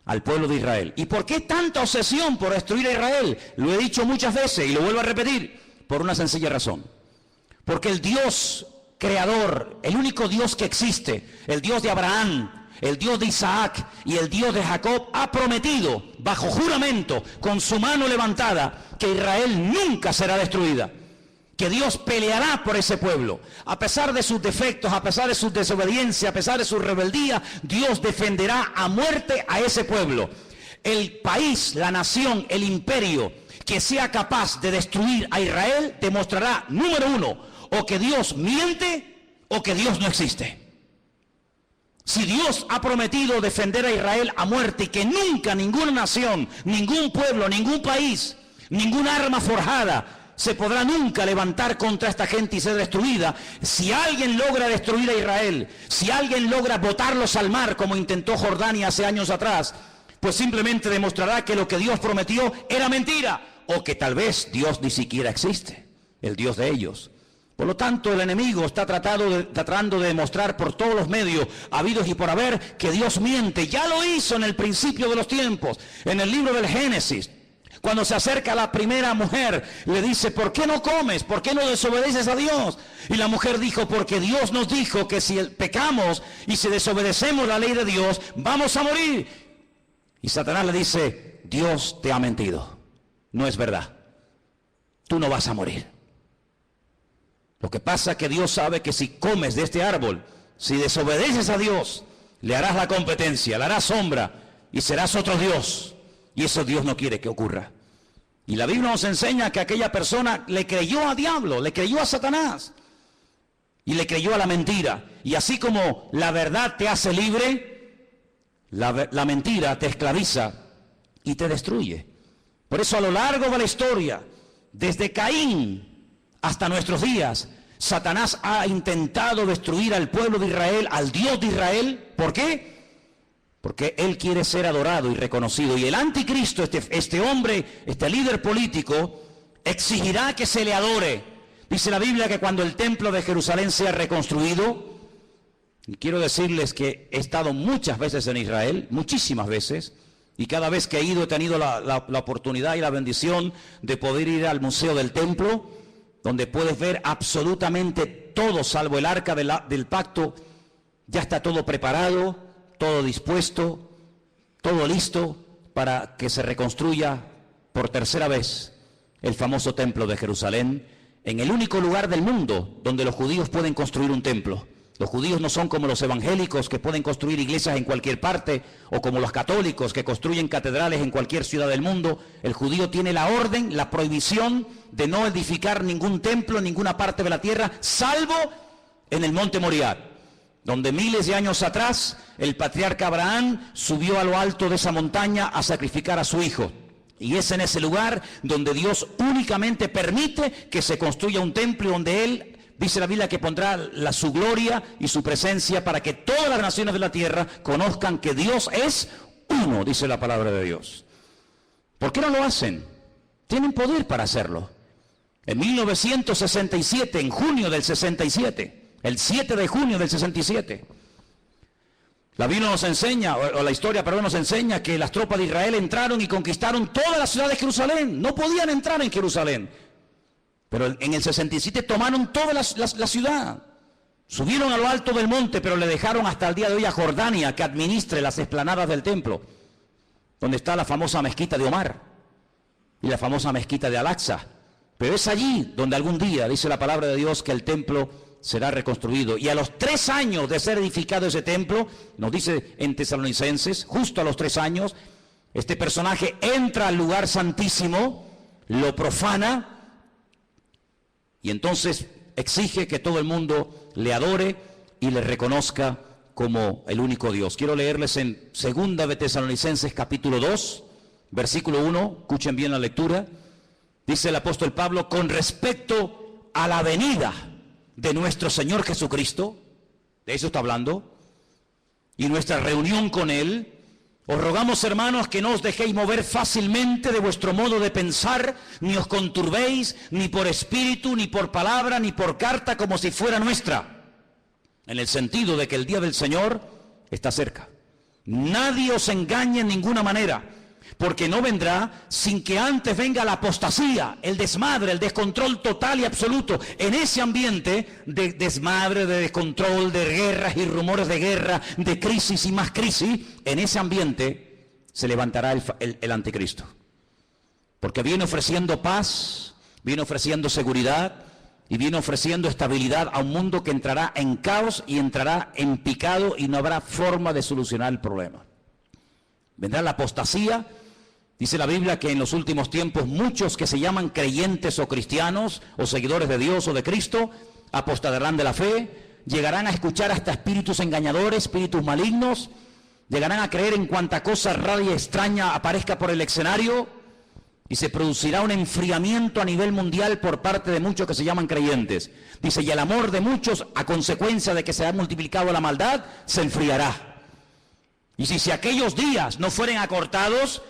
al pueblo de Israel. ¿Y por qué tanta obsesión por destruir a Israel? Lo he dicho muchas veces y lo vuelvo a repetir, por una sencilla razón. Porque el Dios creador, el único Dios que existe, el Dios de Abraham, el Dios de Isaac y el Dios de Jacob, ha prometido bajo juramento, con su mano levantada, que Israel nunca será destruida, que Dios peleará por ese pueblo. A pesar de sus defectos, a pesar de su desobediencia, a pesar de su rebeldía, Dios defenderá a muerte a ese pueblo. El país, la nación, el imperio que sea capaz de destruir a Israel demostrará, número uno, o que Dios miente o que Dios no existe. Si Dios ha prometido defender a Israel a muerte y que nunca ninguna nación, ningún pueblo, ningún país, ninguna arma forjada se podrá nunca levantar contra esta gente y ser destruida, si alguien logra destruir a Israel, si alguien logra botarlos al mar como intentó Jordania hace años atrás, pues simplemente demostrará que lo que Dios prometió era mentira, o que tal vez Dios ni siquiera existe, el Dios de ellos. Por lo tanto, el enemigo está tratando de demostrar por todos los medios habidos y por haber que Dios miente. Ya lo hizo en el principio de los tiempos, en el libro del Génesis. Cuando se acerca a la primera mujer, le dice: ¿por qué no comes? ¿Por qué no desobedeces a Dios? Y la mujer dijo: porque Dios nos dijo que si pecamos y si desobedecemos la ley de Dios, vamos a morir. Y Satanás le dice: Dios te ha mentido, no es verdad, tú no vas a morir. Lo que pasa es que Dios sabe que si comes de este árbol, si desobedeces a Dios, le harás la competencia, le harás sombra y serás otro Dios. Y eso Dios no quiere que ocurra. Y la Biblia nos enseña que aquella persona le creyó a diablo, le creyó a Satanás y le creyó a la mentira. Y así como la verdad te hace libre, la mentira te esclaviza y te destruye. Por eso a lo largo de la historia, desde Caín hasta nuestros días, Satanás ha intentado destruir al pueblo de Israel, al Dios de Israel. ¿Por qué? Porque él quiere ser adorado y reconocido. Y el anticristo, este hombre, este líder político, exigirá que se le adore. Dice la Biblia que cuando el templo de Jerusalén sea reconstruido, y quiero decirles que he estado muchas veces en Israel, muchísimas veces, y cada vez que he ido he tenido la oportunidad y la bendición de poder ir al Museo del Templo, donde puedes ver absolutamente todo, salvo el arca del pacto. Ya está todo preparado, todo dispuesto, todo listo para que se reconstruya por tercera vez el famoso templo de Jerusalén, en el único lugar del mundo donde los judíos pueden construir un templo. Los judíos no son como los evangélicos que pueden construir iglesias en cualquier parte, o como los católicos que construyen catedrales en cualquier ciudad del mundo. El judío tiene la orden, la prohibición de no edificar ningún templo en ninguna parte de la tierra, salvo en el monte Moriah, donde miles de años atrás el patriarca Abraham subió a lo alto de esa montaña a sacrificar a su hijo. Y es en ese lugar donde Dios únicamente permite que se construya un templo, donde Él, dice la Biblia, que pondrá su gloria y su presencia para que todas las naciones de la tierra conozcan que Dios es uno, dice la palabra de Dios. ¿Por qué no lo hacen? Tienen poder para hacerlo. En 1967, en junio del 67, el 7 de junio del 67, la Biblia nos enseña, o la historia, perdón, nos enseña que las tropas de Israel entraron y conquistaron toda la ciudad de Jerusalén. No podían entrar en Jerusalén. Pero en el 67 tomaron toda la ciudad. Subieron a lo alto del monte, pero le dejaron hasta el día de hoy a Jordania que administre las explanadas del templo, donde está la famosa mezquita de Omar y la famosa mezquita de Al-Aqsa. Pero es allí donde algún día, dice la palabra de Dios, que el templo será reconstruido. Y a los 3 años de ser edificado ese templo, nos dice en Tesalonicenses, justo a los 3 años, este personaje entra al lugar santísimo, lo profana, y entonces exige que todo el mundo le adore y le reconozca como el único Dios. Quiero leerles en 2 de Tesalonicenses capítulo 2, versículo 1, escuchen bien la lectura. Dice el apóstol Pablo: con respecto a la venida de nuestro Señor Jesucristo, de eso está hablando, y nuestra reunión con Él, os rogamos, hermanos, que no os dejéis mover fácilmente de vuestro modo de pensar, ni os conturbéis, ni por espíritu, ni por palabra, ni por carta, como si fuera nuestra, en el sentido de que el día del Señor está cerca. Nadie os engañe en ninguna manera, porque no vendrá sin que antes venga la apostasía, el desmadre, el descontrol total y absoluto. En ese ambiente de desmadre, de descontrol, de guerras y rumores de guerra, de crisis y más crisis, en ese ambiente se levantará el anticristo. Porque viene ofreciendo paz, viene ofreciendo seguridad y viene ofreciendo estabilidad a un mundo que entrará en caos y entrará en picado y no habrá forma de solucionar el problema. Vendrá la apostasía. Dice la Biblia que en los últimos tiempos muchos que se llaman creyentes o cristianos o seguidores de Dios o de Cristo apostatarán de la fe, llegarán a escuchar hasta espíritus engañadores, espíritus malignos, llegarán a creer en cuanta cosa rara y extraña aparezca por el escenario, y se producirá un enfriamiento a nivel mundial por parte de muchos que se llaman creyentes. Dice, y el amor de muchos, a consecuencia de que se ha multiplicado la maldad, se enfriará. Y si aquellos días no fueren acortados,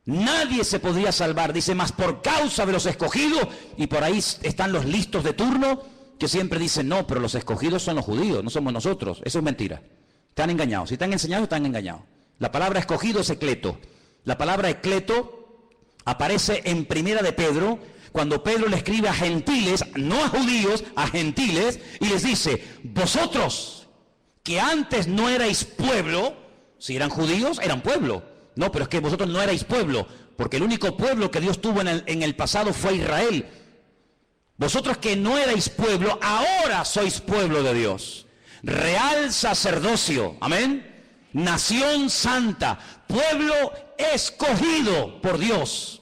nadie se podría salvar. Dice, más por causa de los escogidos, y por ahí están los listos de turno, que siempre dicen, no, pero los escogidos son los judíos, no somos nosotros. Eso es mentira. Están engañados. Si están enseñados, están engañados. La palabra escogido es ecleto. La palabra ecleto aparece en Primera de Pedro, cuando Pedro le escribe a gentiles, no a judíos, a gentiles, y les dice, vosotros que antes no erais pueblo, si eran judíos, eran pueblo. No, pero es que vosotros no erais pueblo, porque el único pueblo que Dios tuvo en el pasado fue Israel. Vosotros que no erais pueblo, ahora sois pueblo de Dios. Real sacerdocio, amén. Nación santa, pueblo escogido por Dios,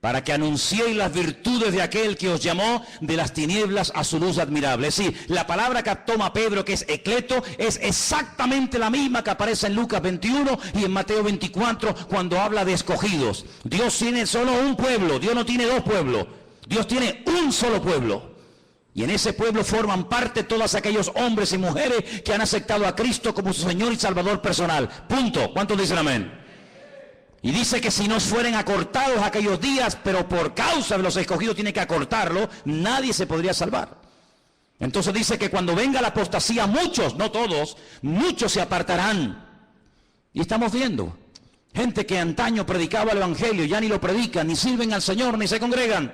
para que anunciéis las virtudes de aquel que os llamó de las tinieblas a su luz admirable. Es decir, la palabra que toma Pedro, que es ecleto, es exactamente la misma que aparece en Lucas 21 y en Mateo 24, cuando habla de escogidos. Dios tiene solo un pueblo, Dios no tiene dos pueblos, Dios tiene un solo pueblo. Y en ese pueblo forman parte todos aquellos hombres y mujeres que han aceptado a Cristo como su Señor y Salvador personal. Punto. ¿Cuántos dicen amén? Y dice que si no fueren acortados aquellos días, pero por causa de los escogidos tiene que acortarlo, nadie se podría salvar. Entonces dice que cuando venga la apostasía, muchos, no todos, muchos se apartarán. Y estamos viendo gente que antaño predicaba el evangelio, ya ni lo predican, ni sirven al Señor, ni se congregan.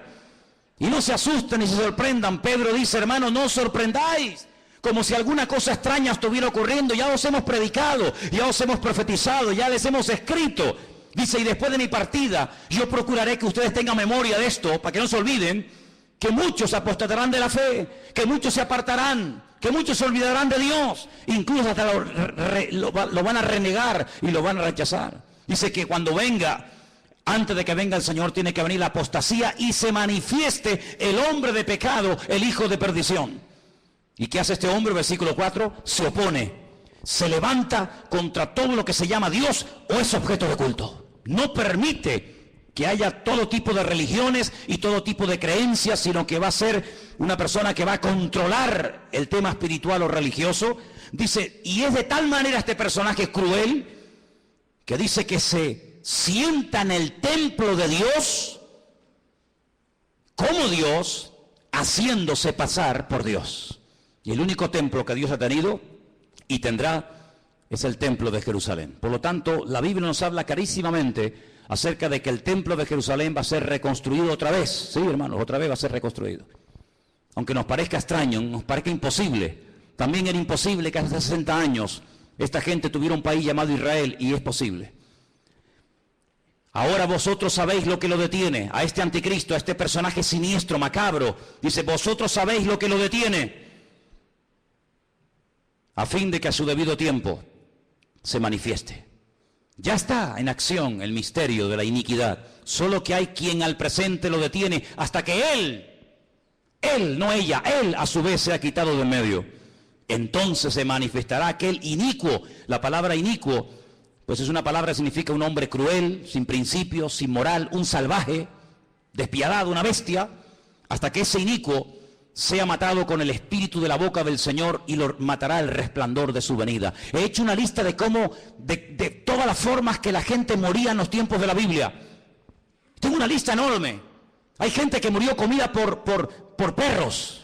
Y no se asusten ni se sorprendan. Pedro dice, hermanos, no os sorprendáis, como si alguna cosa extraña estuviera ocurriendo. Ya os hemos predicado, ya os hemos profetizado, ya les hemos escrito. Dice, y después de mi partida, yo procuraré que ustedes tengan memoria de esto, para que no se olviden, que muchos apostatarán de la fe, que muchos se apartarán, que muchos se olvidarán de Dios, incluso hasta lo van a renegar y lo van a rechazar. Dice que cuando venga, antes de que venga el Señor, tiene que venir la apostasía y se manifieste el hombre de pecado, el hijo de perdición. ¿Y qué hace este hombre? Versículo 4, se opone, se levanta contra todo lo que se llama Dios o es objeto de culto. No permite que haya todo tipo de religiones y todo tipo de creencias, sino que va a ser una persona que va a controlar el tema espiritual o religioso. Dice, y es de tal manera este personaje cruel, que dice que se sienta en el templo de Dios, como Dios, haciéndose pasar por Dios. Y el único templo que Dios ha tenido y tendrá es el templo de Jerusalén. Por lo tanto, la Biblia nos habla clarísimamente acerca de que el templo de Jerusalén va a ser reconstruido otra vez. Sí, hermanos, otra vez va a ser reconstruido. Aunque nos parezca extraño, nos parezca imposible. También era imposible que hace 60 años esta gente tuviera un país llamado Israel, y es posible. Ahora vosotros sabéis lo que lo detiene, a este anticristo, a este personaje siniestro, macabro. Dice, vosotros sabéis lo que lo detiene, a fin de que a su debido tiempo se manifieste. Ya está en acción el misterio de la iniquidad, solo que hay quien al presente lo detiene hasta que él, no ella, él a su vez se ha quitado de en medio. Entonces se manifestará aquel inicuo. La palabra inicuo, pues es una palabra que significa un hombre cruel, sin principios, sin moral, un salvaje, despiadado, una bestia, hasta que ese inicuo sea matado con el espíritu de la boca del Señor y lo matará el resplandor de su venida. He hecho una lista de cómo, de todas las formas que la gente moría en los tiempos de la Biblia. Tengo una lista enorme. Hay gente que murió comida por perros,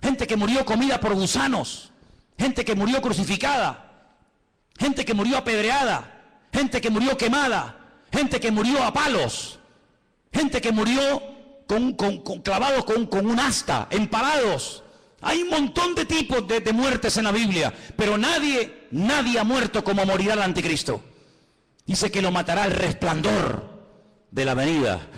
gente que murió comida por gusanos, gente que murió crucificada, gente que murió apedreada, gente que murió quemada, gente que murió a palos, gente que murió clavados con un asta, empalados. Hay un montón de tipos de muertes en la Biblia, pero nadie ha muerto como morirá el anticristo. Dice que lo matará el resplandor de la venida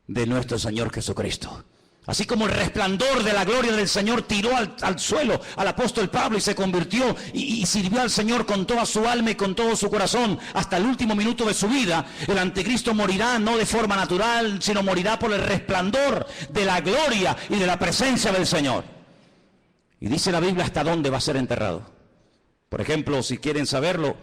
de nuestro Señor Jesucristo. Así como el resplandor de la gloria del Señor tiró al suelo al apóstol Pablo y se convirtió y sirvió al Señor con toda su alma y con todo su corazón hasta el último minuto de su vida, el anticristo morirá no de forma natural, sino morirá por el resplandor de la gloria y de la presencia del Señor. Y dice la Biblia hasta dónde va a ser enterrado. Por ejemplo, si quieren saberlo,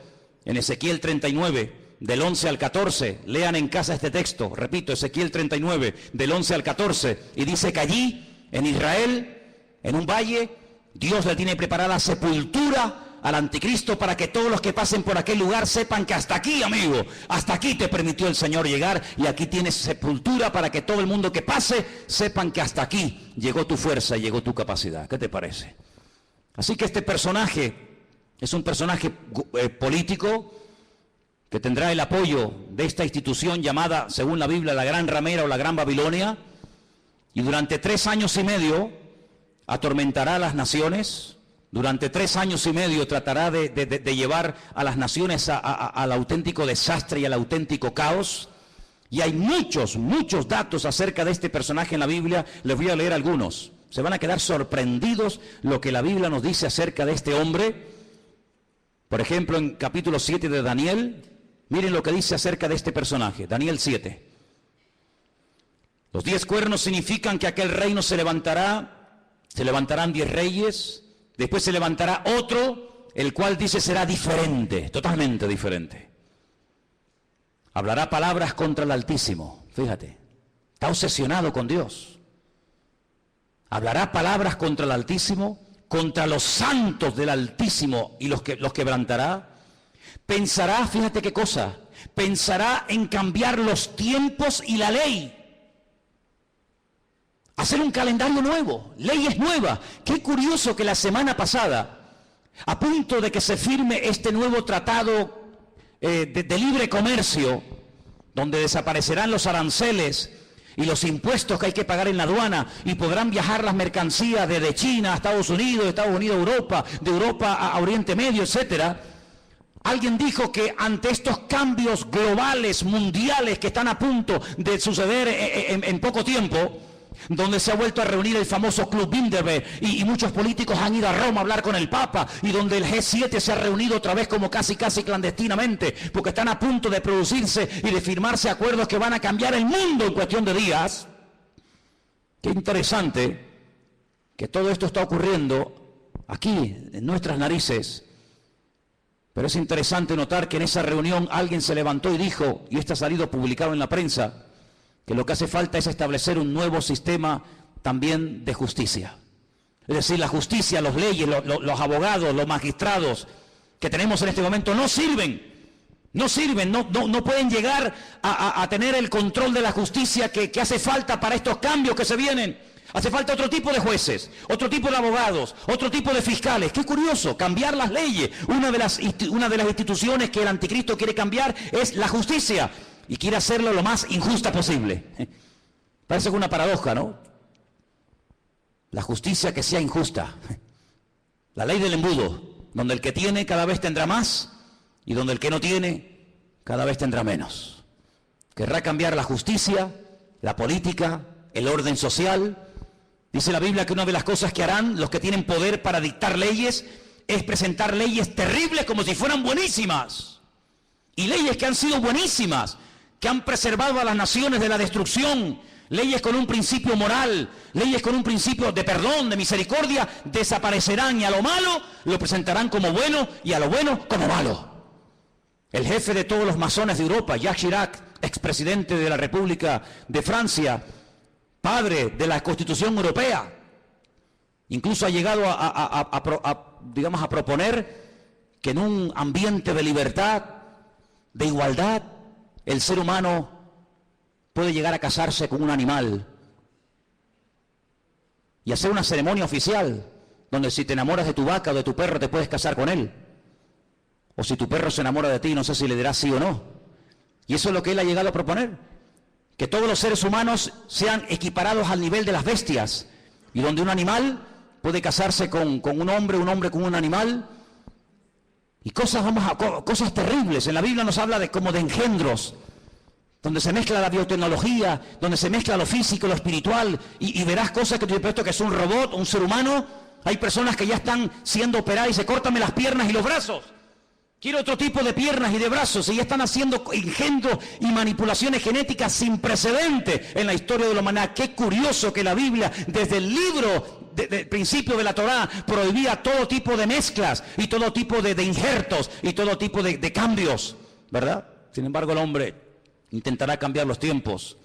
en Ezequiel 39, del 11 al 14, lean en casa este texto, repito, Ezequiel 39, del 11 al 14, y dice que allí, en Israel, en un valle, Dios le tiene preparada sepultura al anticristo para que todos los que pasen por aquel lugar sepan que hasta aquí, amigo, hasta aquí te permitió el Señor llegar, y aquí tienes sepultura para que todo el mundo que pase sepan que hasta aquí llegó tu fuerza y llegó tu capacidad. ¿Qué te parece? Así que este personaje es un personaje político, que tendrá el apoyo de esta institución llamada, según la Biblia, la Gran Ramera o la Gran Babilonia, y durante 3 años y medio atormentará a las naciones, durante 3 años y medio tratará de llevar a las naciones al auténtico desastre y al auténtico caos. Y hay muchos datos acerca de este personaje en la Biblia. Les voy a leer algunos. Se van a quedar sorprendidos lo que la Biblia nos dice acerca de este hombre. Por ejemplo, en capítulo 7 de Daniel, miren lo que dice acerca de este personaje, Daniel 7. Los 10 cuernos significan que aquel reino se levantarán 10 reyes, después se levantará otro, el cual dice será diferente, totalmente diferente. Hablará palabras contra el Altísimo, fíjate, está obsesionado con Dios. Hablará palabras contra el Altísimo, contra los santos del Altísimo y los quebrantará. Pensará, fíjate qué cosa, pensará en cambiar los tiempos y la ley. Hacer un calendario nuevo, leyes nuevas. Qué curioso que la semana pasada, a punto de que se firme este nuevo tratado de libre comercio, donde desaparecerán los aranceles y los impuestos que hay que pagar en la aduana, y podrán viajar las mercancías desde China a Estados Unidos, de Estados Unidos a Europa, de Europa a Oriente Medio, etcétera. Alguien dijo que ante estos cambios globales, mundiales, que están a punto de suceder en poco tiempo, donde se ha vuelto a reunir el famoso Club Bilderberg y muchos políticos han ido a Roma a hablar con el Papa, y donde el G7 se ha reunido otra vez como casi clandestinamente, porque están a punto de producirse y de firmarse acuerdos que van a cambiar el mundo en cuestión de días. Qué interesante que todo esto está ocurriendo aquí, en nuestras narices. Pero es interesante notar que en esa reunión alguien se levantó y dijo, y esto ha salido publicado en la prensa, que lo que hace falta es establecer un nuevo sistema también de justicia. Es decir, la justicia, las leyes, los abogados, los magistrados que tenemos en este momento no sirven, no pueden llegar a tener el control de la justicia que hace falta para estos cambios que se vienen. Hace falta otro tipo de jueces, otro tipo de abogados, otro tipo de fiscales. Qué curioso, cambiar las leyes. Una de las instituciones que el anticristo quiere cambiar es la justicia. Y quiere hacerlo lo más injusta posible. Parece que una paradoja, ¿no? La justicia que sea injusta. La ley del embudo, donde el que tiene cada vez tendrá más y donde el que no tiene cada vez tendrá menos. Querrá cambiar la justicia, la política, el orden social. Dice la Biblia que una de las cosas que harán los que tienen poder para dictar leyes es presentar leyes terribles como si fueran buenísimas. Y leyes que han sido buenísimas, que han preservado a las naciones de la destrucción, leyes con un principio moral, leyes con un principio de perdón, de misericordia, desaparecerán, y a lo malo lo presentarán como bueno y a lo bueno como malo. El jefe de todos los masones de Europa, Jacques Chirac, expresidente de la República de Francia, padre de la Constitución Europea, incluso ha llegado a proponer que en un ambiente de libertad, de igualdad, el ser humano puede llegar a casarse con un animal y hacer una ceremonia oficial donde si te enamoras de tu vaca o de tu perro te puedes casar con él, o si tu perro se enamora de ti no sé si le dirás sí o no. Y eso es lo que él ha llegado a proponer, que todos los seres humanos sean equiparados al nivel de las bestias, y donde un animal puede casarse con un hombre con un animal. Y cosas terribles. En la Biblia nos habla como de engendros, donde se mezcla la biotecnología, donde se mezcla lo físico, lo espiritual, y verás cosas que te he puesto que es un robot, un ser humano. Hay personas que ya están siendo operadas y se córtame las piernas y los brazos. Quiero otro tipo de piernas y de brazos, y ya están haciendo engendros y manipulaciones genéticas sin precedente en la historia de la humanidad. Qué curioso que la Biblia, desde el libro del principio de la Torá, prohibía todo tipo de mezclas y todo tipo de injertos y todo tipo de cambios, ¿verdad? Sin embargo, el hombre intentará cambiar los tiempos,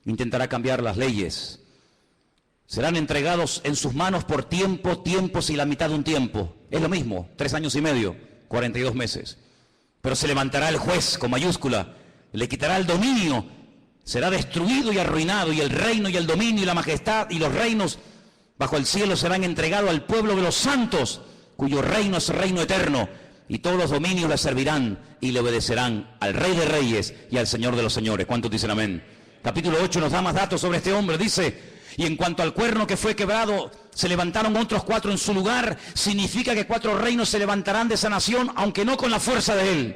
intentará cambiar las leyes. Serán entregados en sus manos por tiempos y la mitad de un tiempo. Es lo mismo, 3 años y medio, 42 meses. Pero se levantará el juez con mayúscula, le quitará el dominio, será destruido y arruinado, y el reino y el dominio y la majestad y los reinos bajo el cielo serán entregados al pueblo de los santos, cuyo reino es reino eterno, y todos los dominios le servirán y le obedecerán al Rey de Reyes y al Señor de los Señores. ¿Cuántos dicen amén? Capítulo 8 nos da más datos sobre este hombre. Dice: y en cuanto al cuerno que fue quebrado, se levantaron otros 4 en su lugar. Significa que 4 reinos se levantarán de esa nación, aunque no con la fuerza de él.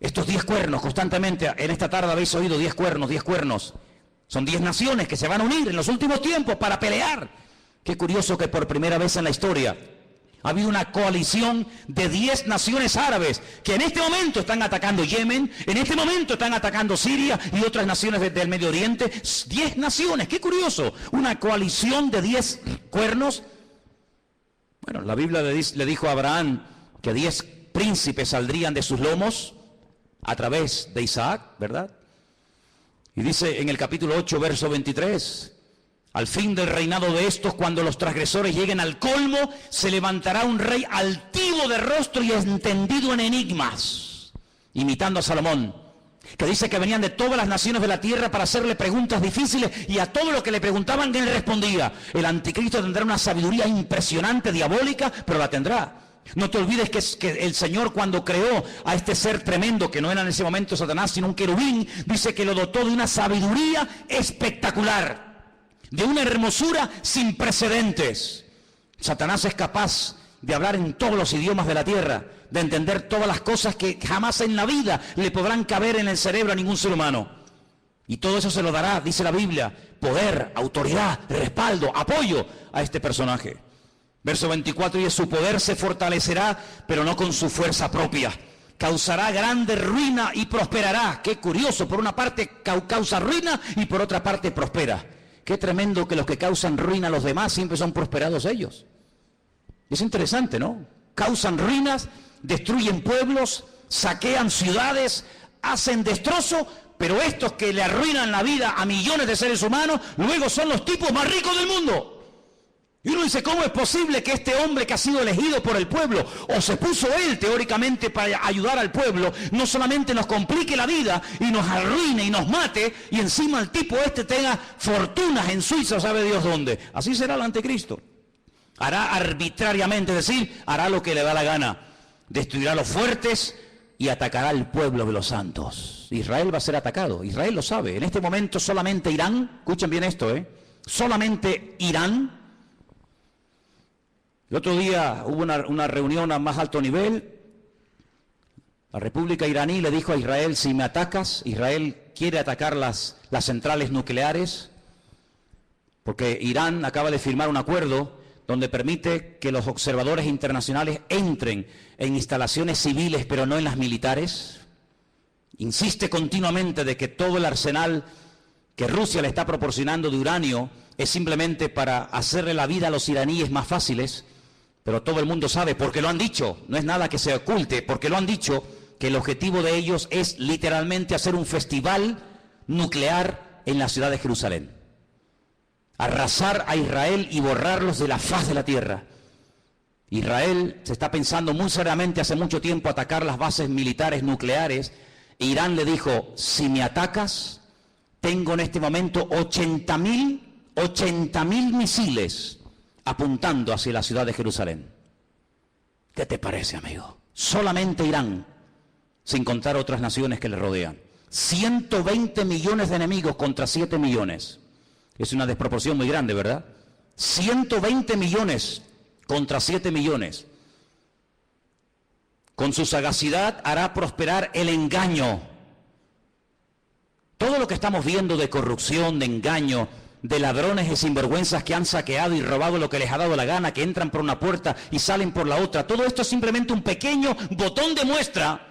Estos 10 cuernos, constantemente, en esta tarde habéis oído 10 cuernos, 10 cuernos. Son 10 naciones que se van a unir en los últimos tiempos para pelear. Qué curioso que por primera vez en la historia ha habido una coalición de 10 naciones árabes que en este momento están atacando Yemen, en este momento están atacando Siria y otras naciones del Medio Oriente. 10 naciones, qué curioso, una coalición de 10 cuernos. Bueno, la Biblia le dijo a Abraham que 10 príncipes saldrían de sus lomos a través de Isaac, ¿verdad? Y dice en el capítulo 8, verso 23... al fin del reinado de estos, cuando los transgresores lleguen al colmo, se levantará un rey altivo de rostro y entendido en enigmas, imitando a Salomón, que dice que venían de todas las naciones de la tierra para hacerle preguntas difíciles, y a todo lo que le preguntaban él respondía. El anticristo tendrá una sabiduría impresionante, diabólica, pero la tendrá. No te olvides que el Señor, cuando creó a este ser tremendo, que no era en ese momento Satanás, sino un querubín, dice que lo dotó de una sabiduría espectacular, de una hermosura sin precedentes. Satanás es capaz de hablar en todos los idiomas de la tierra, de entender todas las cosas que jamás en la vida le podrán caber en el cerebro a ningún ser humano. Y todo eso se lo dará, dice la Biblia, poder, autoridad, respaldo, apoyo a este personaje. Verso 24, y su poder se fortalecerá, pero no con su fuerza propia. Causará grande ruina y prosperará. Qué curioso, por una parte causa ruina y por otra parte prospera. Qué tremendo que los que causan ruina a los demás siempre son prosperados ellos. Es interesante, ¿no? Causan ruinas, destruyen pueblos, saquean ciudades, hacen destrozo, pero estos que le arruinan la vida a millones de seres humanos, luego son los tipos más ricos del mundo. Y uno dice, ¿cómo es posible que este hombre que ha sido elegido por el pueblo, o se puso él teóricamente para ayudar al pueblo, no solamente nos complique la vida y nos arruine y nos mate, y encima el tipo este tenga fortunas en Suiza, sabe Dios dónde? Así será el anticristo. Hará arbitrariamente, es decir, hará lo que le da la gana. Destruirá a los fuertes y atacará al pueblo de los santos. Israel va a ser atacado, Israel lo sabe. En este momento solamente Irán, escuchen bien esto, solamente Irán. El otro día hubo una reunión a más alto nivel. La República iraní le dijo a Israel, si me atacas, Israel quiere atacar las centrales nucleares, porque Irán acaba de firmar un acuerdo donde permite que los observadores internacionales entren en instalaciones civiles, pero no en las militares. Insiste continuamente de que todo el arsenal que Rusia le está proporcionando de uranio es simplemente para hacerle la vida a los iraníes más fáciles, pero todo el mundo sabe, porque lo han dicho, no es nada que se oculte, porque lo han dicho, que el objetivo de ellos es literalmente hacer un festival nuclear en la ciudad de Jerusalén. Arrasar a Israel y borrarlos de la faz de la tierra. Israel se está pensando muy seriamente hace mucho tiempo atacar las bases militares nucleares. Irán le dijo, si me atacas, tengo en este momento 80.000 misiles apuntando hacia la ciudad de Jerusalén. ¿Qué te parece, amigo? Solamente Irán, sin contar otras naciones que le rodean. 120 millones de enemigos contra 7 millones. Es una desproporción muy grande, ¿verdad? 120 millones contra 7 millones. Con su sagacidad hará prosperar el engaño. Todo lo que estamos viendo de corrupción, de engaño, de ladrones y sinvergüenzas que han saqueado y robado lo que les ha dado la gana, que entran por una puerta y salen por la otra, todo esto es simplemente un pequeño botón de muestra,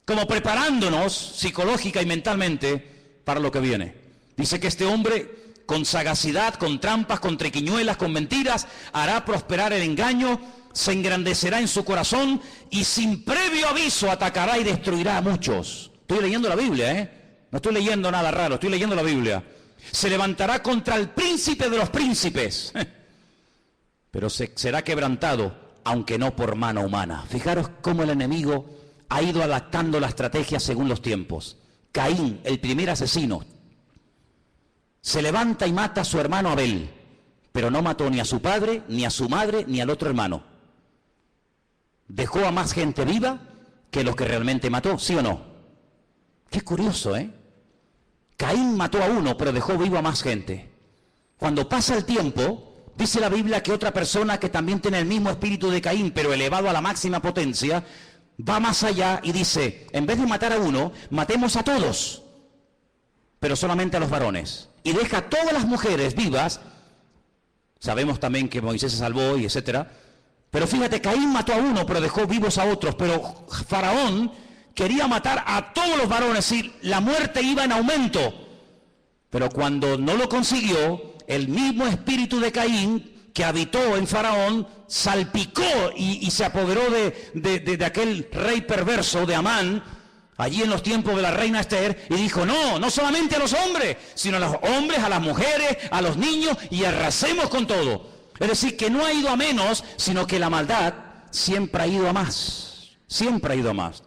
como preparándonos psicológica y mentalmente para lo que viene. Dice que este hombre, con sagacidad, con trampas, con triquiñuelas, con mentiras, hará prosperar el engaño, se engrandecerá en su corazón y sin previo aviso atacará y destruirá a muchos. Estoy leyendo la Biblia, no estoy leyendo nada raro, estoy leyendo la Biblia. Se levantará contra el príncipe de los príncipes, pero será quebrantado, aunque no por mano humana. Fijaros cómo el enemigo ha ido adaptando la estrategia según los tiempos. Caín, el primer asesino, se levanta y mata a su hermano Abel, pero no mató ni a su padre, ni a su madre, ni al otro hermano. Dejó a más gente viva que los que realmente mató, ¿sí o no? Qué curioso, Caín mató a uno, pero dejó vivo a más gente. Cuando pasa el tiempo, dice la Biblia que otra persona que también tiene el mismo espíritu de Caín, pero elevado a la máxima potencia, va más allá y dice, en vez de matar a uno, matemos a todos, pero solamente a los varones. Y deja a todas las mujeres vivas. Sabemos también que Moisés se salvó y etcétera. Pero fíjate, Caín mató a uno, pero dejó vivos a otros. Pero Faraón quería matar a todos los varones, es decir, la muerte iba en aumento. Pero cuando no lo consiguió, el mismo espíritu de Caín que habitó en Faraón salpicó y se apoderó de aquel rey perverso de Amán, allí en los tiempos de la reina Esther, y dijo, no solamente a los hombres, sino a los hombres, a las mujeres, a los niños, y arrasemos con todo. Es decir, que no ha ido a menos, sino que la maldad siempre ha ido a más, siempre ha ido a más.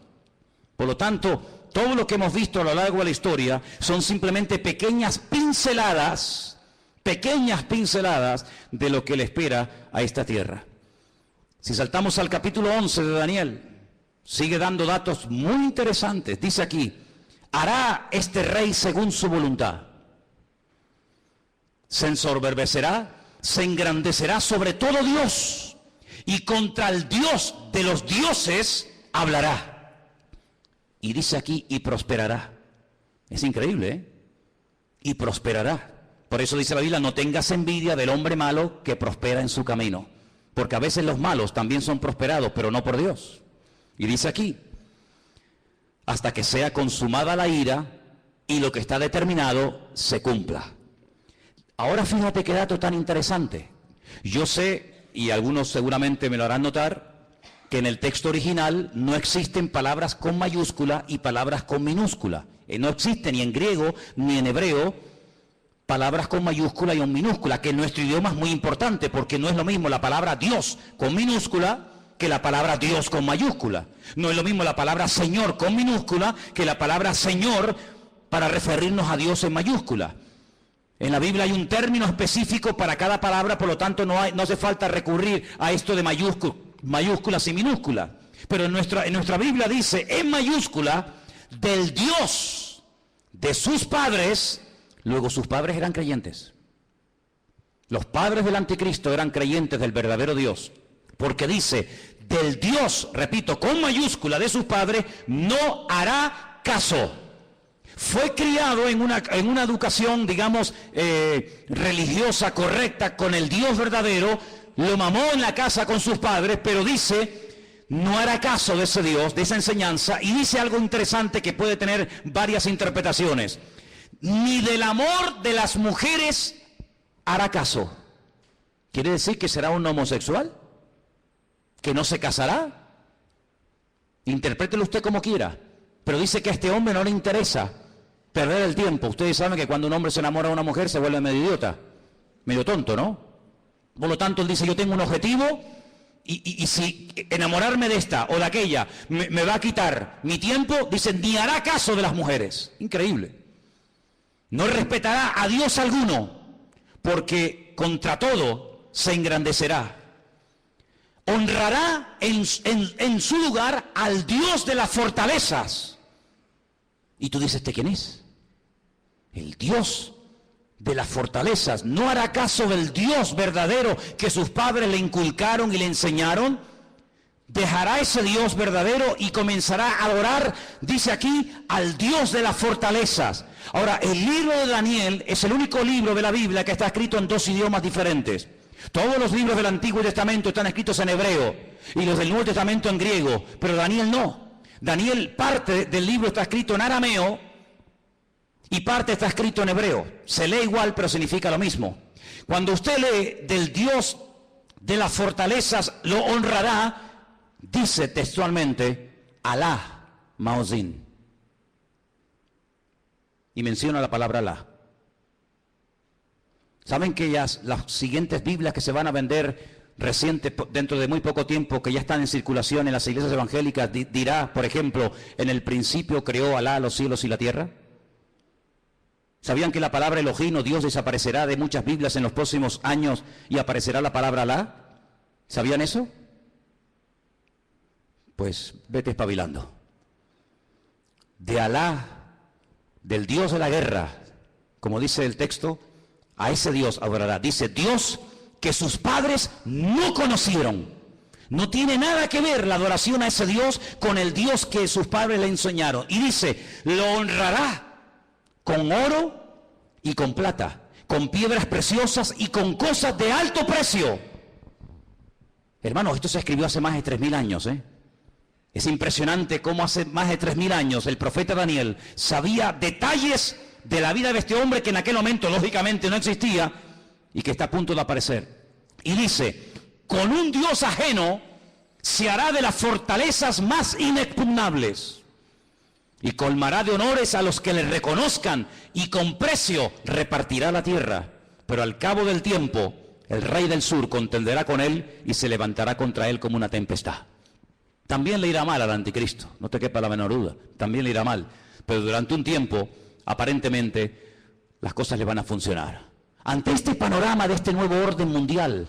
Por lo tanto, todo lo que hemos visto a lo largo de la historia son simplemente pequeñas pinceladas de lo que le espera a esta tierra. Si saltamos al capítulo 11 de Daniel, sigue dando datos muy interesantes. Dice aquí, hará este rey según su voluntad. Se ensoberbecerá, se engrandecerá sobre todo Dios, y contra el Dios de los dioses hablará. Y dice aquí, y prosperará. Es increíble, ¿eh? Y prosperará. Por eso dice la Biblia, no tengas envidia del hombre malo que prospera en su camino. Porque a veces los malos también son prosperados, pero no por Dios. Y dice aquí, hasta que sea consumada la ira y lo que está determinado se cumpla. Ahora fíjate qué dato tan interesante. Yo sé, y algunos seguramente me lo harán notar, que en el texto original no existen palabras con mayúscula y palabras con minúscula. No existe ni en griego ni en hebreo palabras con mayúscula y con minúscula, que en nuestro idioma es muy importante, porque no es lo mismo la palabra Dios con minúscula que la palabra Dios con mayúscula. No es lo mismo la palabra Señor con minúscula que la palabra Señor para referirnos a Dios en mayúscula. En la Biblia hay un término específico para cada palabra, por lo tanto no hace falta recurrir a esto de mayúsculas y minúsculas. Pero en nuestra Biblia dice en mayúscula, del Dios de sus padres. Luego sus padres eran creyentes. Los padres del anticristo eran creyentes del verdadero Dios. Porque dice, del Dios, repito, con mayúscula de sus padres, no hará caso. Fue criado en una educación, digamos, religiosa, correcta, con el Dios verdadero. Lo mamó en la casa con sus padres, pero dice, no hará caso de ese Dios, de esa enseñanza. Y dice algo interesante que puede tener varias interpretaciones. Ni del amor de las mujeres hará caso. ¿Quiere decir que será un homosexual? ¿Que no se casará? Interprételo usted como quiera. Pero dice que a este hombre no le interesa perder el tiempo. Ustedes saben que cuando un hombre se enamora de una mujer se vuelve medio idiota, medio tonto, ¿no? Por lo tanto, él dice, yo tengo un objetivo y si enamorarme de esta o de aquella me va a quitar mi tiempo, dice, ni hará caso de las mujeres. Increíble. No respetará a Dios alguno, porque contra todo se engrandecerá. Honrará en su lugar al Dios de las fortalezas. Y tú dices, ¿este quién es? El Dios de las fortalezas. No hará caso del Dios verdadero que sus padres le inculcaron y le enseñaron. Dejará ese Dios verdadero y comenzará a adorar, dice aquí, al Dios de las fortalezas. Ahora, el libro de Daniel es el único libro de la Biblia que está escrito en dos idiomas diferentes. Todos los libros del Antiguo Testamento están escritos en hebreo y los del Nuevo Testamento en griego, pero Daniel no. Daniel, parte del libro está escrito en arameo y parte está escrito en hebreo. Se lee igual, pero significa lo mismo. Cuando usted lee del Dios de las fortalezas lo honrará, dice textualmente, Alá Maozín. Y menciona la palabra Alá. ¿Saben que las siguientes Biblias que se van a vender dentro de muy poco tiempo, que ya están en circulación en las iglesias evangélicas, dirá, por ejemplo, en el principio creó Alá los cielos y la tierra? ¿Sabían que la palabra Elohim o Dios desaparecerá de muchas Biblias en los próximos años y aparecerá la palabra Alá? ¿Sabían eso? Pues vete espabilando. De Alá, del Dios de la guerra, como dice el texto, a ese Dios adorará. Dice, Dios que sus padres no conocieron. No tiene nada que ver la adoración a ese Dios con el Dios que sus padres le enseñaron. Y dice, lo honrará con oro y con plata, con piedras preciosas y con cosas de alto precio. Hermanos, esto se escribió hace más de 3000 años, ¿eh? Es impresionante cómo hace más de 3000 años el profeta Daniel sabía detalles de la vida de este hombre que en aquel momento lógicamente no existía y que está a punto de aparecer. Y dice, con un Dios ajeno se hará de las fortalezas más inexpugnables y colmará de honores a los que le reconozcan y con precio repartirá la tierra. Pero al cabo del tiempo el rey del sur contenderá con él y se levantará contra él como una tempestad. También le irá mal al anticristo, no te quepa la menor duda, también le irá mal. Pero durante un tiempo, aparentemente, las cosas le van a funcionar. Ante este panorama de este nuevo orden mundial,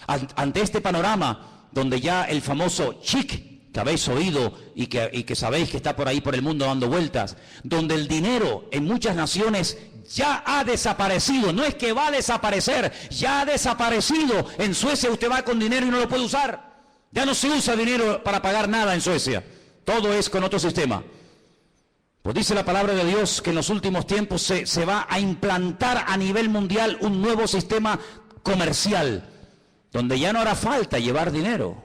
ante este panorama donde ya el famoso chic que habéis oído y que sabéis que está por ahí por el mundo dando vueltas, donde el dinero en muchas naciones ya ha desaparecido, no es que va a desaparecer, ya ha desaparecido. En Suecia usted va con dinero y no lo puede usar. Ya no se usa dinero para pagar nada en Suecia. Todo es con otro sistema. Pues dice la palabra de Dios que en los últimos tiempos se va a implantar a nivel mundial un nuevo sistema comercial, donde ya no hará falta llevar dinero.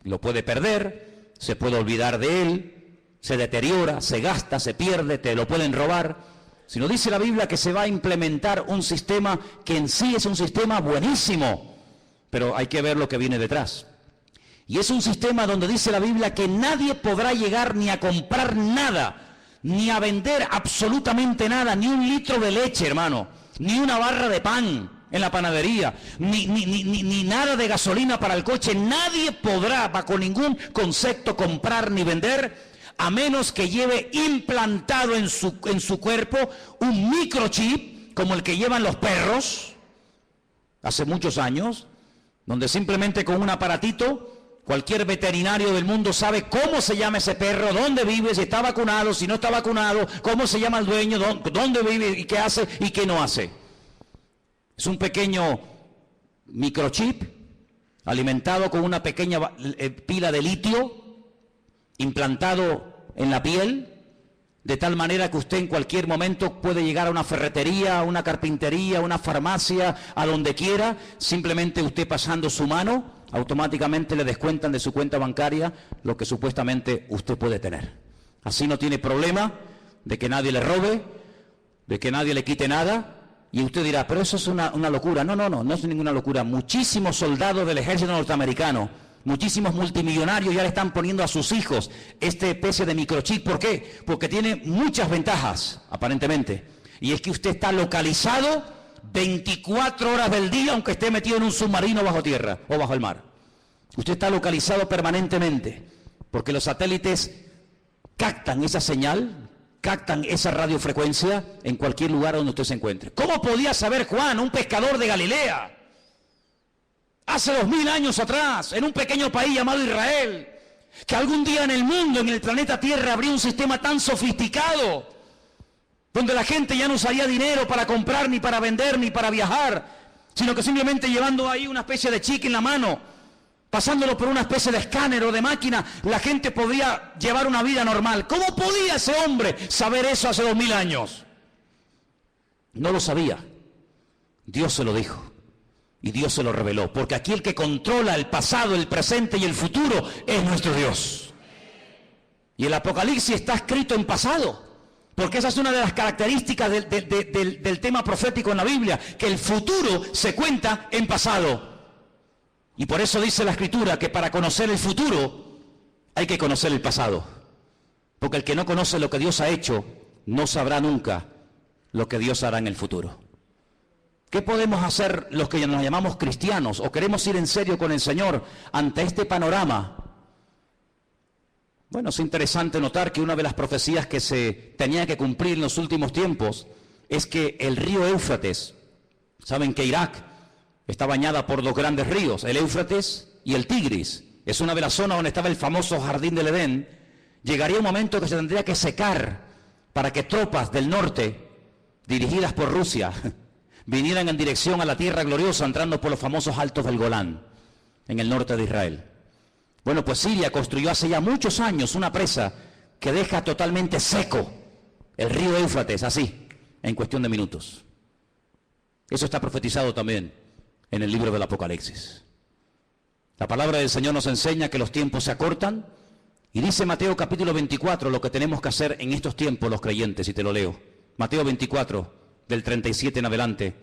Lo puede perder, se puede olvidar de él, se deteriora, se gasta, se pierde, te lo pueden robar. Sino dice la Biblia que se va a implementar un sistema que en sí es un sistema buenísimo, pero hay que ver lo que viene detrás. Y es un sistema donde dice la Biblia que nadie podrá llegar ni a comprar nada, ni a vender absolutamente nada, ni un litro de leche, hermano, ni una barra de pan en la panadería, ni nada de gasolina para el coche. Nadie podrá, bajo ningún concepto, comprar ni vender, a menos que lleve implantado en su cuerpo un microchip, como el que llevan los perros, hace muchos años, donde simplemente con un aparatito, cualquier veterinario del mundo sabe cómo se llama ese perro, dónde vive, si está vacunado, si no está vacunado, cómo se llama el dueño, dónde vive y qué hace y qué no hace. Es un pequeño microchip alimentado con una pequeña pila de litio implantado en la piel, de tal manera que usted en cualquier momento puede llegar a una ferretería, a una carpintería, a una farmacia, a donde quiera, simplemente usted pasando su mano, automáticamente le descuentan de su cuenta bancaria lo que supuestamente usted puede tener. Así no tiene problema de que nadie le robe, de que nadie le quite nada. Y usted dirá, pero eso es una locura. No es ninguna locura. Muchísimos soldados del ejército norteamericano, muchísimos multimillonarios ya le están poniendo a sus hijos esta especie de microchip. ¿Por qué? Porque tiene muchas ventajas, aparentemente. Y es que usted está localizado 24 horas del día, aunque esté metido en un submarino bajo tierra o bajo el mar. Usted está localizado permanentemente, porque los satélites captan esa señal, captan esa radiofrecuencia en cualquier lugar donde usted se encuentre. ¿Cómo podía saber Juan, un pescador de Galilea, hace 2000 años atrás, en un pequeño país llamado Israel, que algún día en el mundo, en el planeta Tierra, habría un sistema tan sofisticado, donde la gente ya no usaría dinero para comprar, ni para vender, ni para viajar, sino que simplemente llevando ahí una especie de chip en la mano, pasándolo por una especie de escáner o de máquina, la gente podría llevar una vida normal? ¿Cómo podía ese hombre saber eso hace 2000 años? No lo sabía. Dios se lo dijo. Y Dios se lo reveló. Porque aquí el que controla el pasado, el presente y el futuro es nuestro Dios. Y el Apocalipsis está escrito en pasado. Porque esa es una de las características del tema profético en la Biblia, que el futuro se cuenta en pasado. Y por eso dice la Escritura que para conocer el futuro hay que conocer el pasado. Porque el que no conoce lo que Dios ha hecho, no sabrá nunca lo que Dios hará en el futuro. ¿Qué podemos hacer los que nos llamamos cristianos o queremos ir en serio con el Señor ante este panorama? Bueno, es interesante notar que una de las profecías que se tenía que cumplir en los últimos tiempos es que el río Éufrates, saben que Irak está bañada por dos grandes ríos, el Éufrates y el Tigris. Es una de las zonas donde estaba el famoso jardín del Edén. Llegaría un momento que se tendría que secar para que tropas del norte, dirigidas por Rusia, vinieran en dirección a la tierra gloriosa, entrando por los famosos altos del Golán, en el norte de Israel. Bueno, pues Siria construyó hace ya muchos años una presa que deja totalmente seco el río Éufrates, así, en cuestión de minutos. Eso está profetizado también en el libro del Apocalipsis. La palabra del Señor nos enseña que los tiempos se acortan, y dice Mateo capítulo 24 lo que tenemos que hacer en estos tiempos los creyentes, y te lo leo. Mateo 24, del 37 en adelante,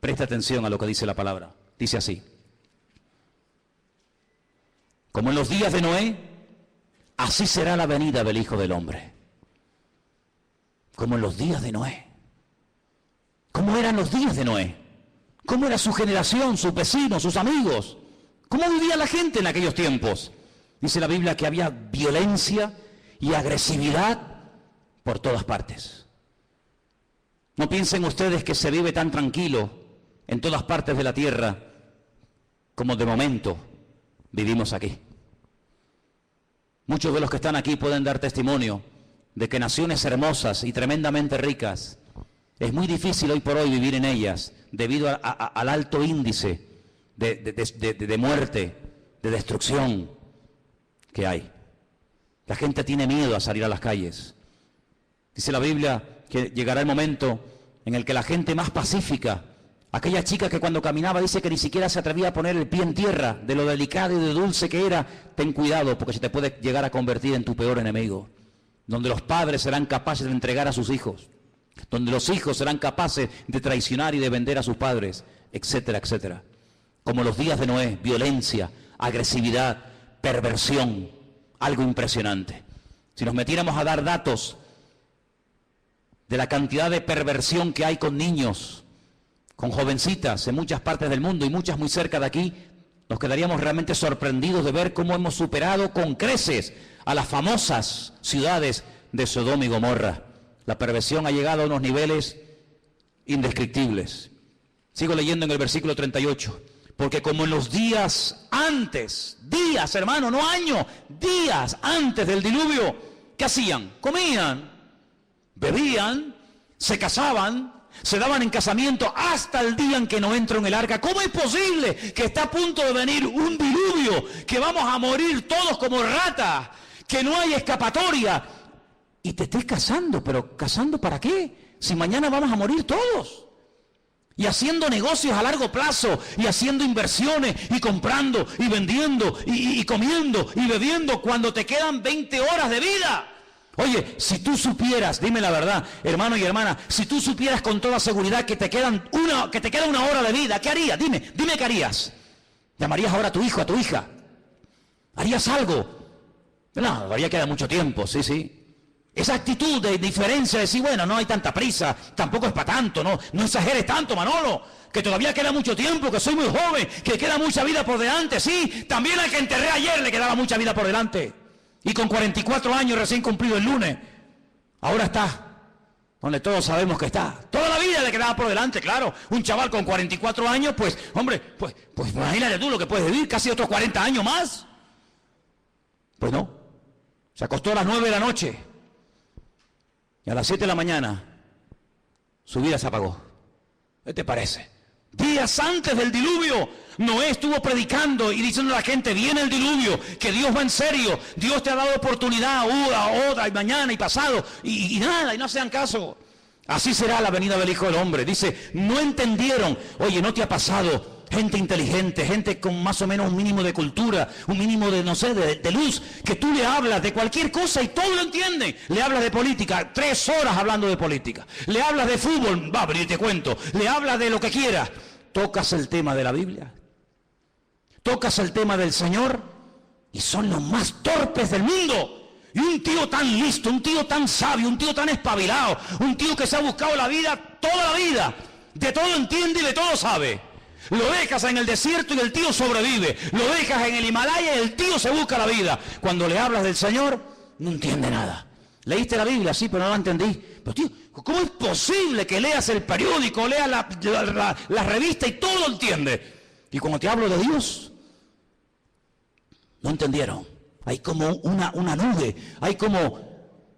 presta atención a lo que dice la palabra. Dice así: como en los días de Noé, así será la venida del Hijo del Hombre. Como en los días de Noé. ¿Cómo eran los días de Noé? ¿Cómo era su generación, sus vecinos, sus amigos? ¿Cómo vivía la gente en aquellos tiempos? Dice la Biblia que había violencia y agresividad por todas partes. No piensen ustedes que se vive tan tranquilo en todas partes de la tierra como de momento vivimos aquí. Muchos de los que están aquí pueden dar testimonio de que naciones hermosas y tremendamente ricas, es muy difícil hoy por hoy vivir en ellas debido al alto índice de muerte, de destrucción que hay. La gente tiene miedo a salir a las calles. Dice la Biblia que llegará el momento en el que la gente más pacífica, aquella chica que cuando caminaba dice que ni siquiera se atrevía a poner el pie en tierra, de lo delicado y de dulce que era, ten cuidado porque se te puede llegar a convertir en tu peor enemigo. Donde los padres serán capaces de entregar a sus hijos, donde los hijos serán capaces de traicionar y de vender a sus padres, etcétera, etcétera. Como los días de Noé, violencia, agresividad, perversión, algo impresionante. Si nos metiéramos a dar datos de la cantidad de perversión que hay con niños, con jovencitas en muchas partes del mundo y muchas muy cerca de aquí, nos quedaríamos realmente sorprendidos de ver cómo hemos superado con creces a las famosas ciudades de Sodoma y Gomorra. La perversión ha llegado a unos niveles indescriptibles. Sigo leyendo en el versículo 38. Porque como en los días antes, días hermano, no años, días antes del diluvio, ¿qué hacían? Comían, bebían, se casaban, se daban en casamiento hasta el día en que no entró en el arca. ¿Cómo es posible que está a punto de venir un diluvio, que vamos a morir todos como ratas, que no hay escapatoria? Y te estés casando, pero ¿casando para qué? Si mañana vamos a morir todos. Y haciendo negocios a largo plazo, y haciendo inversiones, y comprando, y vendiendo, y comiendo, y bebiendo, cuando te quedan 20 horas de vida. Oye, si tú supieras, dime la verdad, hermano y hermana, si tú supieras con toda seguridad que te queda una hora de vida, ¿qué harías? Dime qué harías. ¿Llamarías ahora a tu hijo, a tu hija? ¿Harías algo? No, todavía queda mucho tiempo, sí. Esa actitud de indiferencia, de decir, bueno, no hay tanta prisa, tampoco es para tanto, no exageres tanto, Manolo, que todavía queda mucho tiempo, que soy muy joven, que queda mucha vida por delante. Sí, también al que enterré ayer le quedaba mucha vida por delante. Y con 44 años recién cumplido el lunes, ahora está donde todos sabemos que está. Toda la vida le quedaba por delante, claro. Un chaval con 44 años, pues, hombre, pues imagínate tú lo que puedes vivir, casi otros 40 años más. Pues no, se acostó a las 9 de la noche. Y a las 7 de la mañana, su vida se apagó. ¿Qué te parece? Días antes del diluvio, Noé estuvo predicando y diciendo a la gente, viene el diluvio, que Dios va en serio, Dios te ha dado oportunidad, otra, y mañana, y pasado, y nada, y no hacían caso. Así será la venida del Hijo del Hombre. Dice, no entendieron. Oye, ¿no te ha pasado? Gente inteligente, gente con más o menos un mínimo de cultura, un mínimo de, no sé, de luz, que tú le hablas de cualquier cosa y todo lo entienden. Le hablas de política, 3 horas hablando de política. Le hablas de fútbol, va, pero yo te cuento. Le hablas de lo que quieras. Tocas el tema de la Biblia, tocas el tema del Señor y son los más torpes del mundo. Y un tío tan listo, un tío tan sabio, un tío tan espabilado, un tío que se ha buscado la vida, toda la vida, de todo entiende y de todo sabe. Lo dejas en el desierto y el tío sobrevive. Lo dejas en el Himalaya y el tío se busca la vida. Cuando le hablas del Señor, no entiende nada. ¿Leíste la Biblia? Sí, pero no la entendí. Pero tío, ¿cómo es posible que leas el periódico, leas la revista y todo lo entiende? Y cuando te hablo de Dios, no entendieron. Hay como una nube, hay como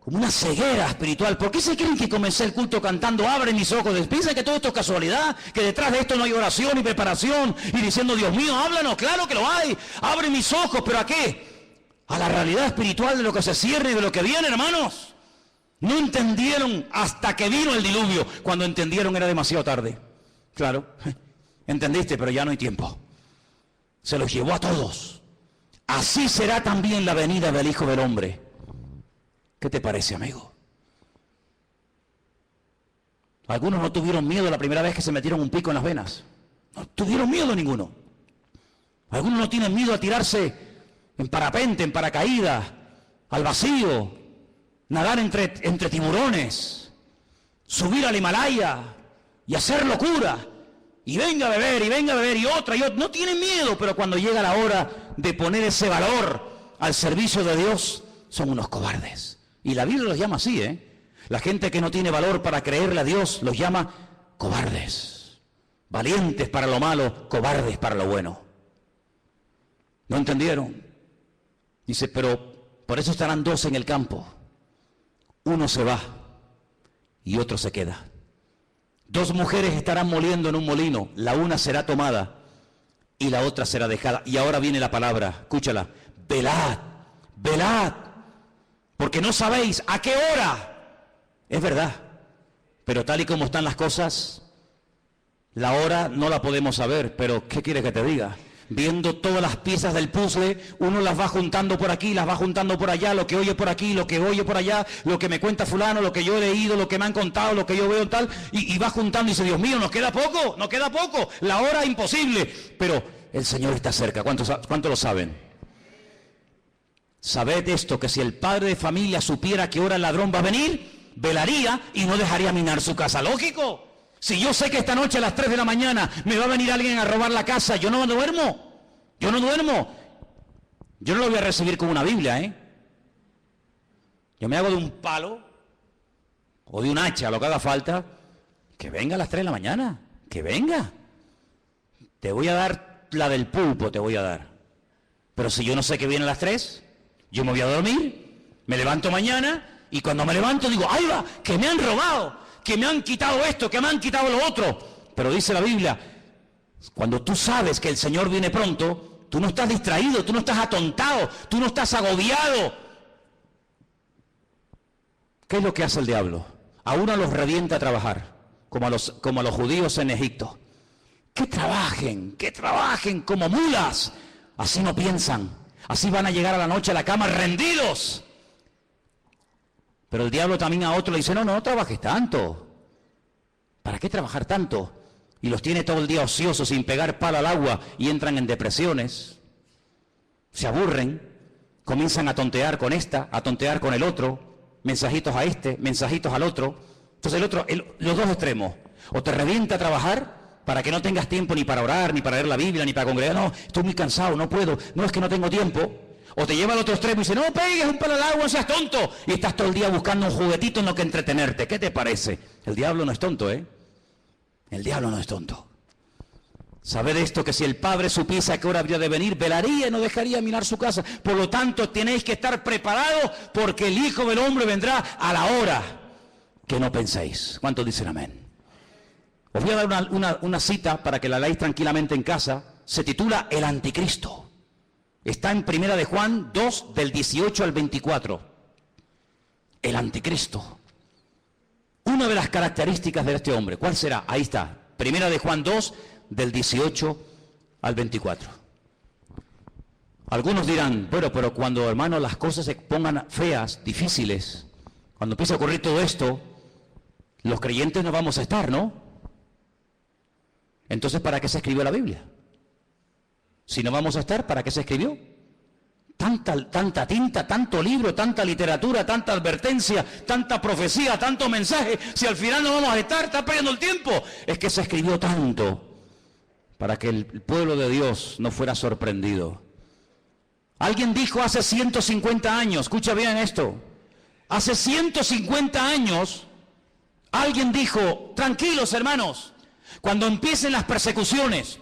una ceguera espiritual. ¿Por qué se creen que comencé el culto cantando abre mis ojos? ¿Piensan que todo esto es casualidad? ¿Que detrás de esto no hay oración y preparación? Y diciendo, Dios mío, háblanos. Claro que lo hay. Abre mis ojos, ¿pero a qué? A la realidad espiritual de lo que se cierra y de lo que viene, hermanos. No entendieron hasta que vino el diluvio. Cuando entendieron era demasiado tarde. Claro, entendiste, pero ya no hay tiempo. Se los llevó a todos. Así será también la venida del Hijo del Hombre. ¿Qué te parece, amigo? Algunos no tuvieron miedo la primera vez que se metieron un pico en las venas. No tuvieron miedo ninguno. Algunos no tienen miedo a tirarse en parapente, en paracaídas, al vacío, nadar entre tiburones, subir al Himalaya y hacer locura. Y venga a beber, y otra. No tienen miedo, pero cuando llega la hora de poner ese valor al servicio de Dios son unos cobardes. Y la Biblia los llama así, La gente que no tiene valor para creerle a Dios los llama cobardes. Valientes para lo malo, cobardes para lo bueno. ¿No entendieron? Dice, pero por eso estarán dos en el campo. Uno se va y otro se queda. Dos mujeres estarán moliendo en un molino, la una será tomada y la otra será dejada. Y ahora viene la palabra, escúchala, velad, velad, porque no sabéis a qué hora. Es verdad, pero tal y como están las cosas, la hora no la podemos saber, pero ¿qué quieres que te diga? Viendo todas las piezas del puzzle, uno las va juntando por aquí, las va juntando por allá, lo que oye por aquí, lo que oye por allá, lo que me cuenta fulano, lo que yo he leído, lo que me han contado, lo que yo veo tal, y va juntando y dice, Dios mío, nos queda poco, la hora imposible, pero el Señor está cerca. ¿Cuántos lo saben? Sabed esto, que si el padre de familia supiera que hora el ladrón va a venir, velaría y no dejaría minar su casa. Lógico. Si yo sé que esta noche a las 3 de la mañana me va a venir alguien a robar la casa, yo no duermo. Yo no lo voy a recibir con una Biblia, Yo me hago de un palo o de un hacha, lo que haga falta, que venga a las 3 de la mañana, que venga. Te voy a dar la del pulpo, te voy a dar. Pero si yo no sé que viene a las 3, yo me voy a dormir, me levanto mañana y cuando me levanto digo, ¡ay va! Que me han robado, que me han quitado esto, que me han quitado lo otro. Pero dice la Biblia, cuando tú sabes que el Señor viene pronto, tú no estás distraído, tú no estás atontado, tú no estás agobiado. ¿Qué es lo que hace el diablo? A uno los revienta a trabajar, como a los judíos en Egipto. Que trabajen como mulas. Así no piensan, así van a llegar a la noche a la cama rendidos. Pero el diablo también a otro le dice, no trabajes tanto. ¿Para qué trabajar tanto? Y los tiene todo el día ociosos, sin pegar palo al agua, y entran en depresiones. Se aburren, comienzan a tontear con esta, a tontear con el otro, mensajitos a este, mensajitos al otro. Entonces los dos extremos, o te revienta a trabajar para que no tengas tiempo ni para orar, ni para leer la Biblia, ni para congregar, no, estoy muy cansado, no puedo, no es que no tengo tiempo. O te lleva al otro extremo y dice, no pegues un palo al agua, no seas tonto. Y estás todo el día buscando un juguetito en lo que entretenerte. ¿Qué te parece? El diablo no es tonto, El diablo no es tonto. Sabed esto, que si el padre supiese a qué hora habría de venir, velaría y no dejaría minar su casa. Por lo tanto, tenéis que estar preparados, porque el Hijo del Hombre vendrá a la hora que no penséis. ¿Cuántos dicen amén? Os voy a dar una cita para que la leáis tranquilamente en casa. Se titula El Anticristo. Está en 1 de Juan 2, del 18 al 24. El Anticristo. Una de las características de este hombre, ¿cuál será? Ahí está. 1 de Juan 2, del 18 al 24. Algunos dirán, bueno, pero cuando, hermano, las cosas se pongan feas, difíciles, cuando empiece a ocurrir todo esto, los creyentes no vamos a estar, ¿no? Entonces, ¿para qué se escribió la Biblia? Si no vamos a estar, ¿para qué se escribió? Tanta tinta, tanto libro, tanta literatura, tanta advertencia, tanta profecía, tanto mensaje. Si al final no vamos a estar, está perdiendo el tiempo. Es que se escribió tanto para que el pueblo de Dios no fuera sorprendido. Alguien dijo hace 150 años, escucha bien esto, hace 150 años, alguien dijo, tranquilos hermanos, cuando empiecen las persecuciones,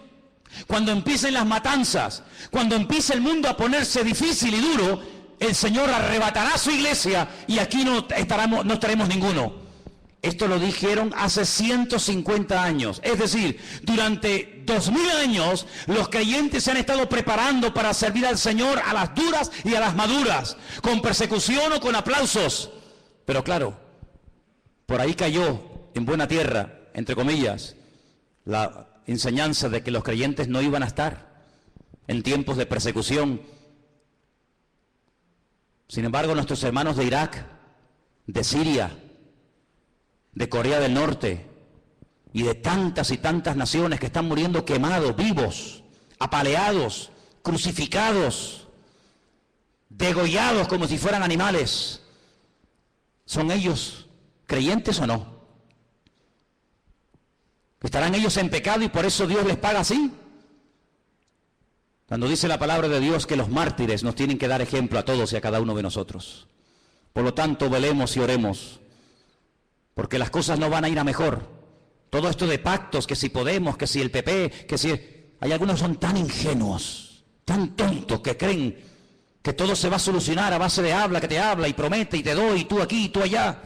cuando empiecen las matanzas, cuando empiece el mundo a ponerse difícil y duro, el Señor arrebatará su iglesia y aquí no estaremos ninguno. Esto lo dijeron hace 150 años. Es decir, durante 2000 años los creyentes se han estado preparando para servir al Señor a las duras y a las maduras, con persecución o con aplausos. Pero claro, por ahí cayó en buena tierra, entre comillas, la enseñanza de que los creyentes no iban a estar en tiempos de persecución. Sin embargo, nuestros hermanos de Irak, de Siria, de Corea del Norte y de tantas y tantas naciones que están muriendo quemados, vivos, apaleados, crucificados, degollados como si fueran animales, ¿son ellos creyentes o no? ¿Estarán ellos en pecado y por eso Dios les paga así? Cuando dice la palabra de Dios que los mártires nos tienen que dar ejemplo a todos y a cada uno de nosotros. Por lo tanto, velemos y oremos, porque las cosas no van a ir a mejor. Todo esto de pactos, que si Podemos, que si el PP, que si... Hay algunos que son tan ingenuos, tan tontos, que creen que todo se va a solucionar a base de habla, que te habla y promete y te doy, y tú aquí y tú allá.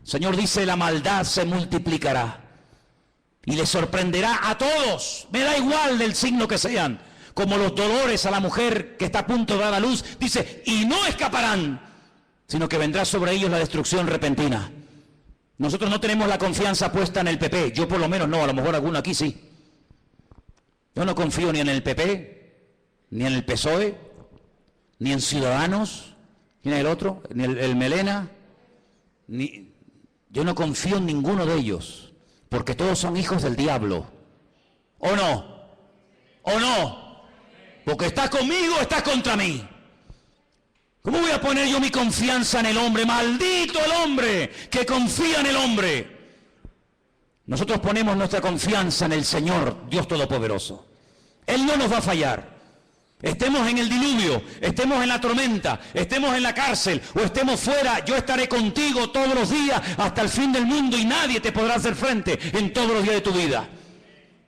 El Señor dice, la maldad se multiplicará y le sorprenderá a todos, me da igual del signo que sean, como los dolores a la mujer que está a punto de dar a luz, dice, y no escaparán, sino que vendrá sobre ellos la destrucción repentina. Nosotros no tenemos la confianza puesta en el PP, yo por lo menos no, a lo mejor alguno aquí sí. Yo no confío ni en el PP, ni en el PSOE, ni en Ciudadanos, ni en el otro, ni el Melena, yo no confío en ninguno de ellos, porque todos son hijos del diablo. ¿O no? ¿O no? Porque estás conmigo o estás contra mí. ¿Cómo voy a poner yo mi confianza en el hombre? Maldito el hombre que confía en el hombre. Nosotros ponemos nuestra confianza en el Señor, Dios Todopoderoso. Él no nos va a fallar. Estemos en el diluvio, estemos en la tormenta, estemos en la cárcel o estemos fuera, yo estaré contigo todos los días hasta el fin del mundo y nadie te podrá hacer frente en todos los días de tu vida.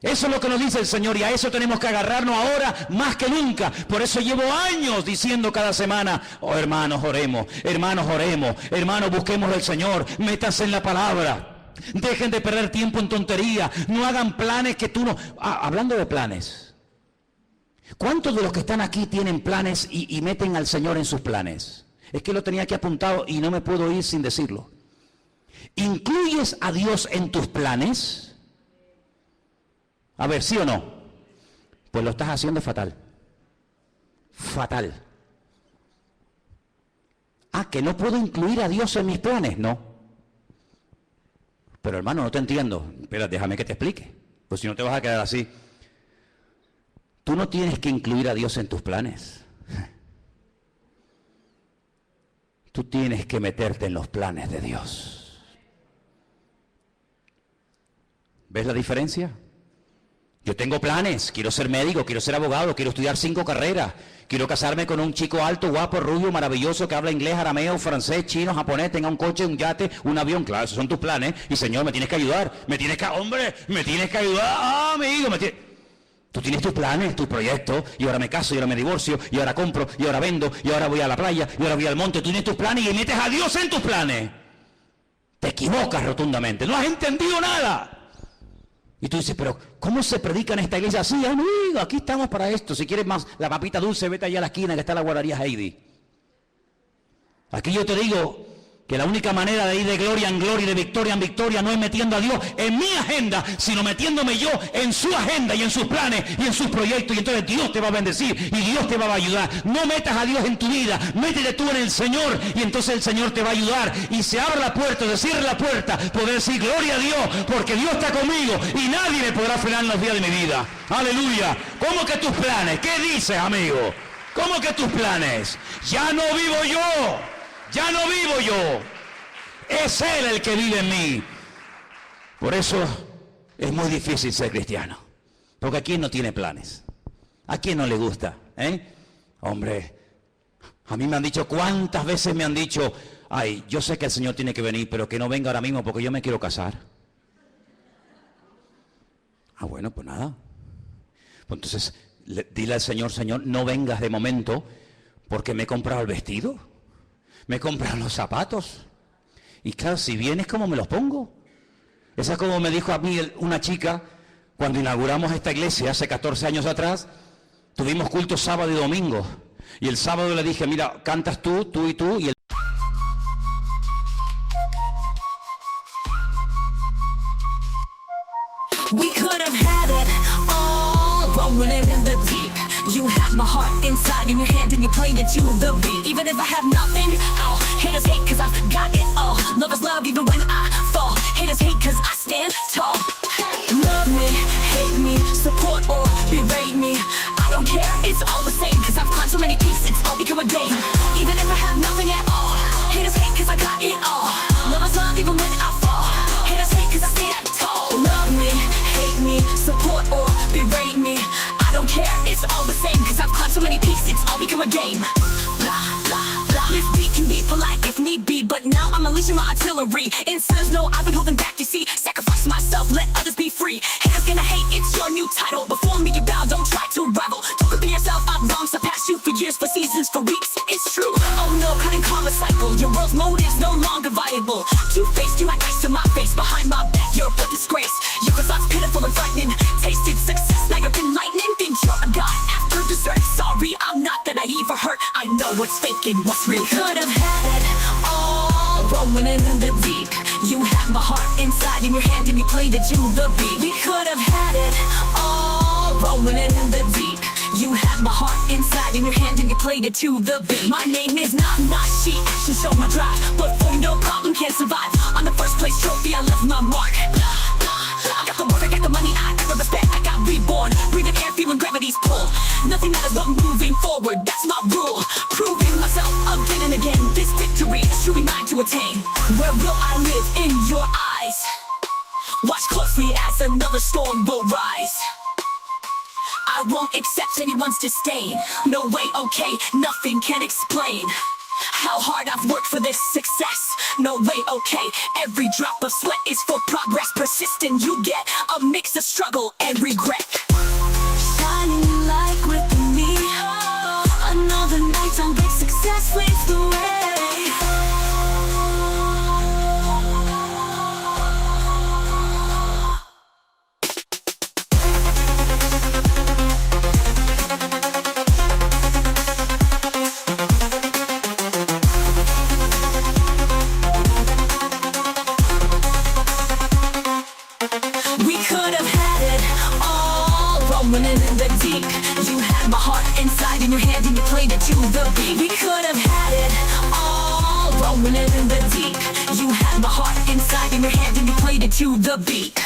Eso es lo que nos dice el Señor y a eso tenemos que agarrarnos ahora más que nunca. Por eso llevo años diciendo cada semana, oh hermanos oremos, hermanos busquemos al Señor, métanse en la palabra, dejen de perder tiempo en tontería, no hagan planes que tú no... hablando de planes, ¿cuántos de los que están aquí tienen planes y meten al Señor en sus planes? Es que lo tenía aquí apuntado y no me puedo ir sin decirlo. ¿Incluyes a Dios en tus planes? A ver, ¿sí o no? Pues lo estás haciendo fatal. Fatal. ¿Que no puedo incluir a Dios en mis planes? No. Pero hermano, no te entiendo. Espera, déjame que te explique. Pues si no te vas a quedar así. Tú no tienes que incluir a Dios en tus planes. Tú tienes que meterte en los planes de Dios. ¿Ves la diferencia? Yo tengo planes, quiero ser médico, quiero ser abogado, quiero estudiar 5 carreras, quiero casarme con un chico alto, guapo, rubio, maravilloso, que habla inglés, arameo, francés, chino, japonés, tenga un coche, un yate, un avión. Claro, esos son tus planes. Y Señor, me tienes que ayudar, me tienes que ayudar, amigo, Tú tienes tus planes, tus proyectos, y ahora me caso, y ahora me divorcio, y ahora compro, y ahora vendo, y ahora voy a la playa, y ahora voy al monte. Tú tienes tus planes y metes a Dios en tus planes. Te equivocas rotundamente, no has entendido nada. Y tú dices, pero ¿cómo se predica en esta iglesia así? Amigo, aquí estamos para esto. Si quieres más la papita dulce, vete allá a la esquina que está la guardería Heidi. Aquí yo te digo que la única manera de ir de gloria en gloria y de victoria en victoria no es metiendo a Dios en mi agenda, sino metiéndome yo en su agenda y en sus planes y en sus proyectos. Y entonces Dios te va a bendecir y Dios te va a ayudar. No metas a Dios en tu vida, métete tú en el Señor y entonces el Señor te va a ayudar. Y se abre la puerta, se cierra la puerta, poder decir gloria a Dios, porque Dios está conmigo y nadie me podrá frenar en los días de mi vida. Aleluya. ¿Cómo que tus planes? ¿Qué dices, amigo? ¿Cómo que tus planes? Ya no vivo yo. Ya no vivo yo, es Él el que vive en mí. Por eso es muy difícil ser cristiano, porque ¿a quién no tiene planes? ¿A quién no le gusta? Hombre, a mí me han dicho, ¿cuántas veces me han dicho, ay, yo sé que el Señor tiene que venir, pero que no venga ahora mismo porque yo me quiero casar? Bueno, pues nada. Pues entonces, dile al Señor, Señor, no vengas de momento porque me he comprado el vestido. Me compran los zapatos. Y claro, si vienes, ¿cómo me los pongo? Esa es como me dijo a mí una chica cuando inauguramos esta iglesia hace 14 años atrás. Tuvimos culto sábado y domingo. Y el sábado le dije, mira, cantas tú y tú. Y el... We could have had it all, rolling in the deep. You have my heart inside in your hand and you play it to the beat. Even if I have nothing, oh, haters hate cause I've got it all. Love is love even when I fall. Haters hate cause I stand tall. Love me, hate me, support or berate me. I don't care, it's all the same cause I've climbed so many peaks, it's all become a game. Even if I have nothing at all, haters hate cause I got it all. Love is love even when I fall. Haters hate cause I stand tall. Love me, hate me, support or berate me. I don't care, it's all the same cause I've fame. Blah, blah, blah. This beat can be polite if need be, but now I'm unleashing my artillery. It says no, I've been holding back, you see. Sacrifice myself, let others be free. Haters gonna hate, it's your new title. Before me you bow, don't try to rival. Don't compare yourself, I've wrong, surpassed you for years, for seasons, for weeks. It's true. Oh no, cutting karma cycle. Your world's mode is no longer viable. Two-faced, you act nice to my face. Behind my back, you're a disgrace. Your thoughts pitiful and frightening. Tasted success, now you're enlightening. Think you're a god after dessert. Sorry, I'm not that naive or hurt. I know what's fake and what's real. Could have had it all, rolling in the deep. You had my heart inside in your hand and you played it to the beat. We could have had it all, rolling in the deep. You had my heart inside in your hand and you played it to the beat. My name is not she, action show my drive. But for no problem can't survive. On the first place trophy I left my mark. I got the work, I got the money, I got the respect, I got reborn. Breathing air, feeling gravity's pull. Nothing matters but moving forward, that's my rule. Proving myself again and again. This victory is truly mine to attain. Where will I live? In your eyes. Watch closely as another storm will rise. I won't accept anyone's disdain. No way, okay, nothing can explain how hard I've worked for this success. No way, okay, every drop of sweat is for progress. Persistent, you get a mix of struggle and regret. Shining like with me, another night on big success leads the way. We could have had it all, rolling in the deep. You had my heart inside in your hand and you played it to the beat. We could have had it all, rolling in the deep. You had my heart inside in your hand and you played it to the beat.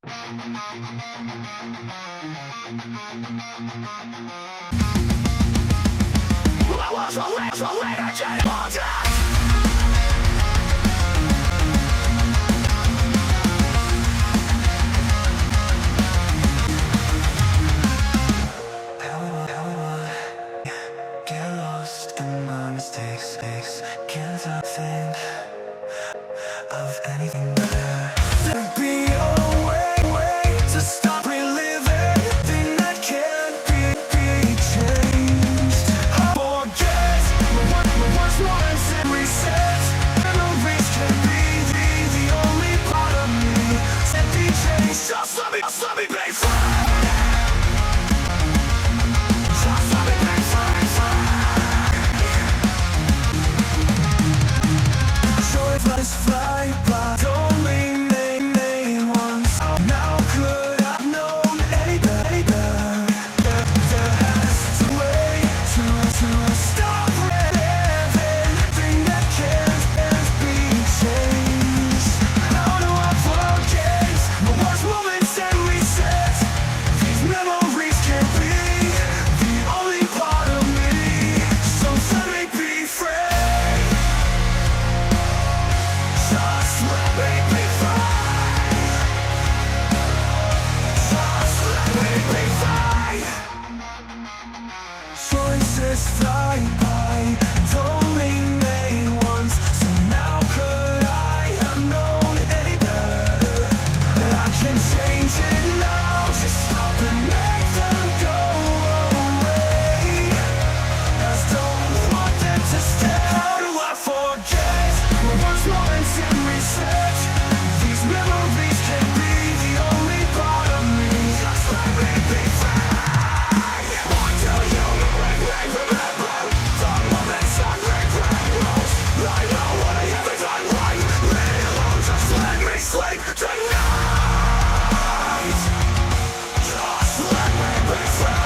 Get lost in my mistakes. Can't stop think of anything better. There'd be a way to stop reliving thing that can't be changed. Forget what's once and reset. Memories can be the only part of me that be changed. Just let me be free. Just let me be free. Joy flies fly by, only name once. Now could I've known any better? There has to way to stop living thing that can't be changed. How do I forget my worst moments and reset? These memories can't be the only part of me. So let me be free. Just let me be free. Just let me be free. Choices fly by, only made once. So now could I have known any better? I can change it now, just stop and make them go away. I don't want them to stay. How do I forget my worst moments and reset? These memories can be the only part of me. Just let me be free. Until you remember the moments I regret most. I know what I haven't done right. Let it alone, just let me sleep tonight. Just let me be free.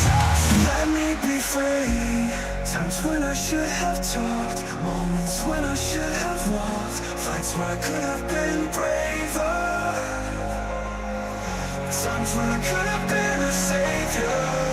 Just let me be free. Times when I should have talked, moments when I should have walked, fights where I could have been braver, times when I could have been a savior.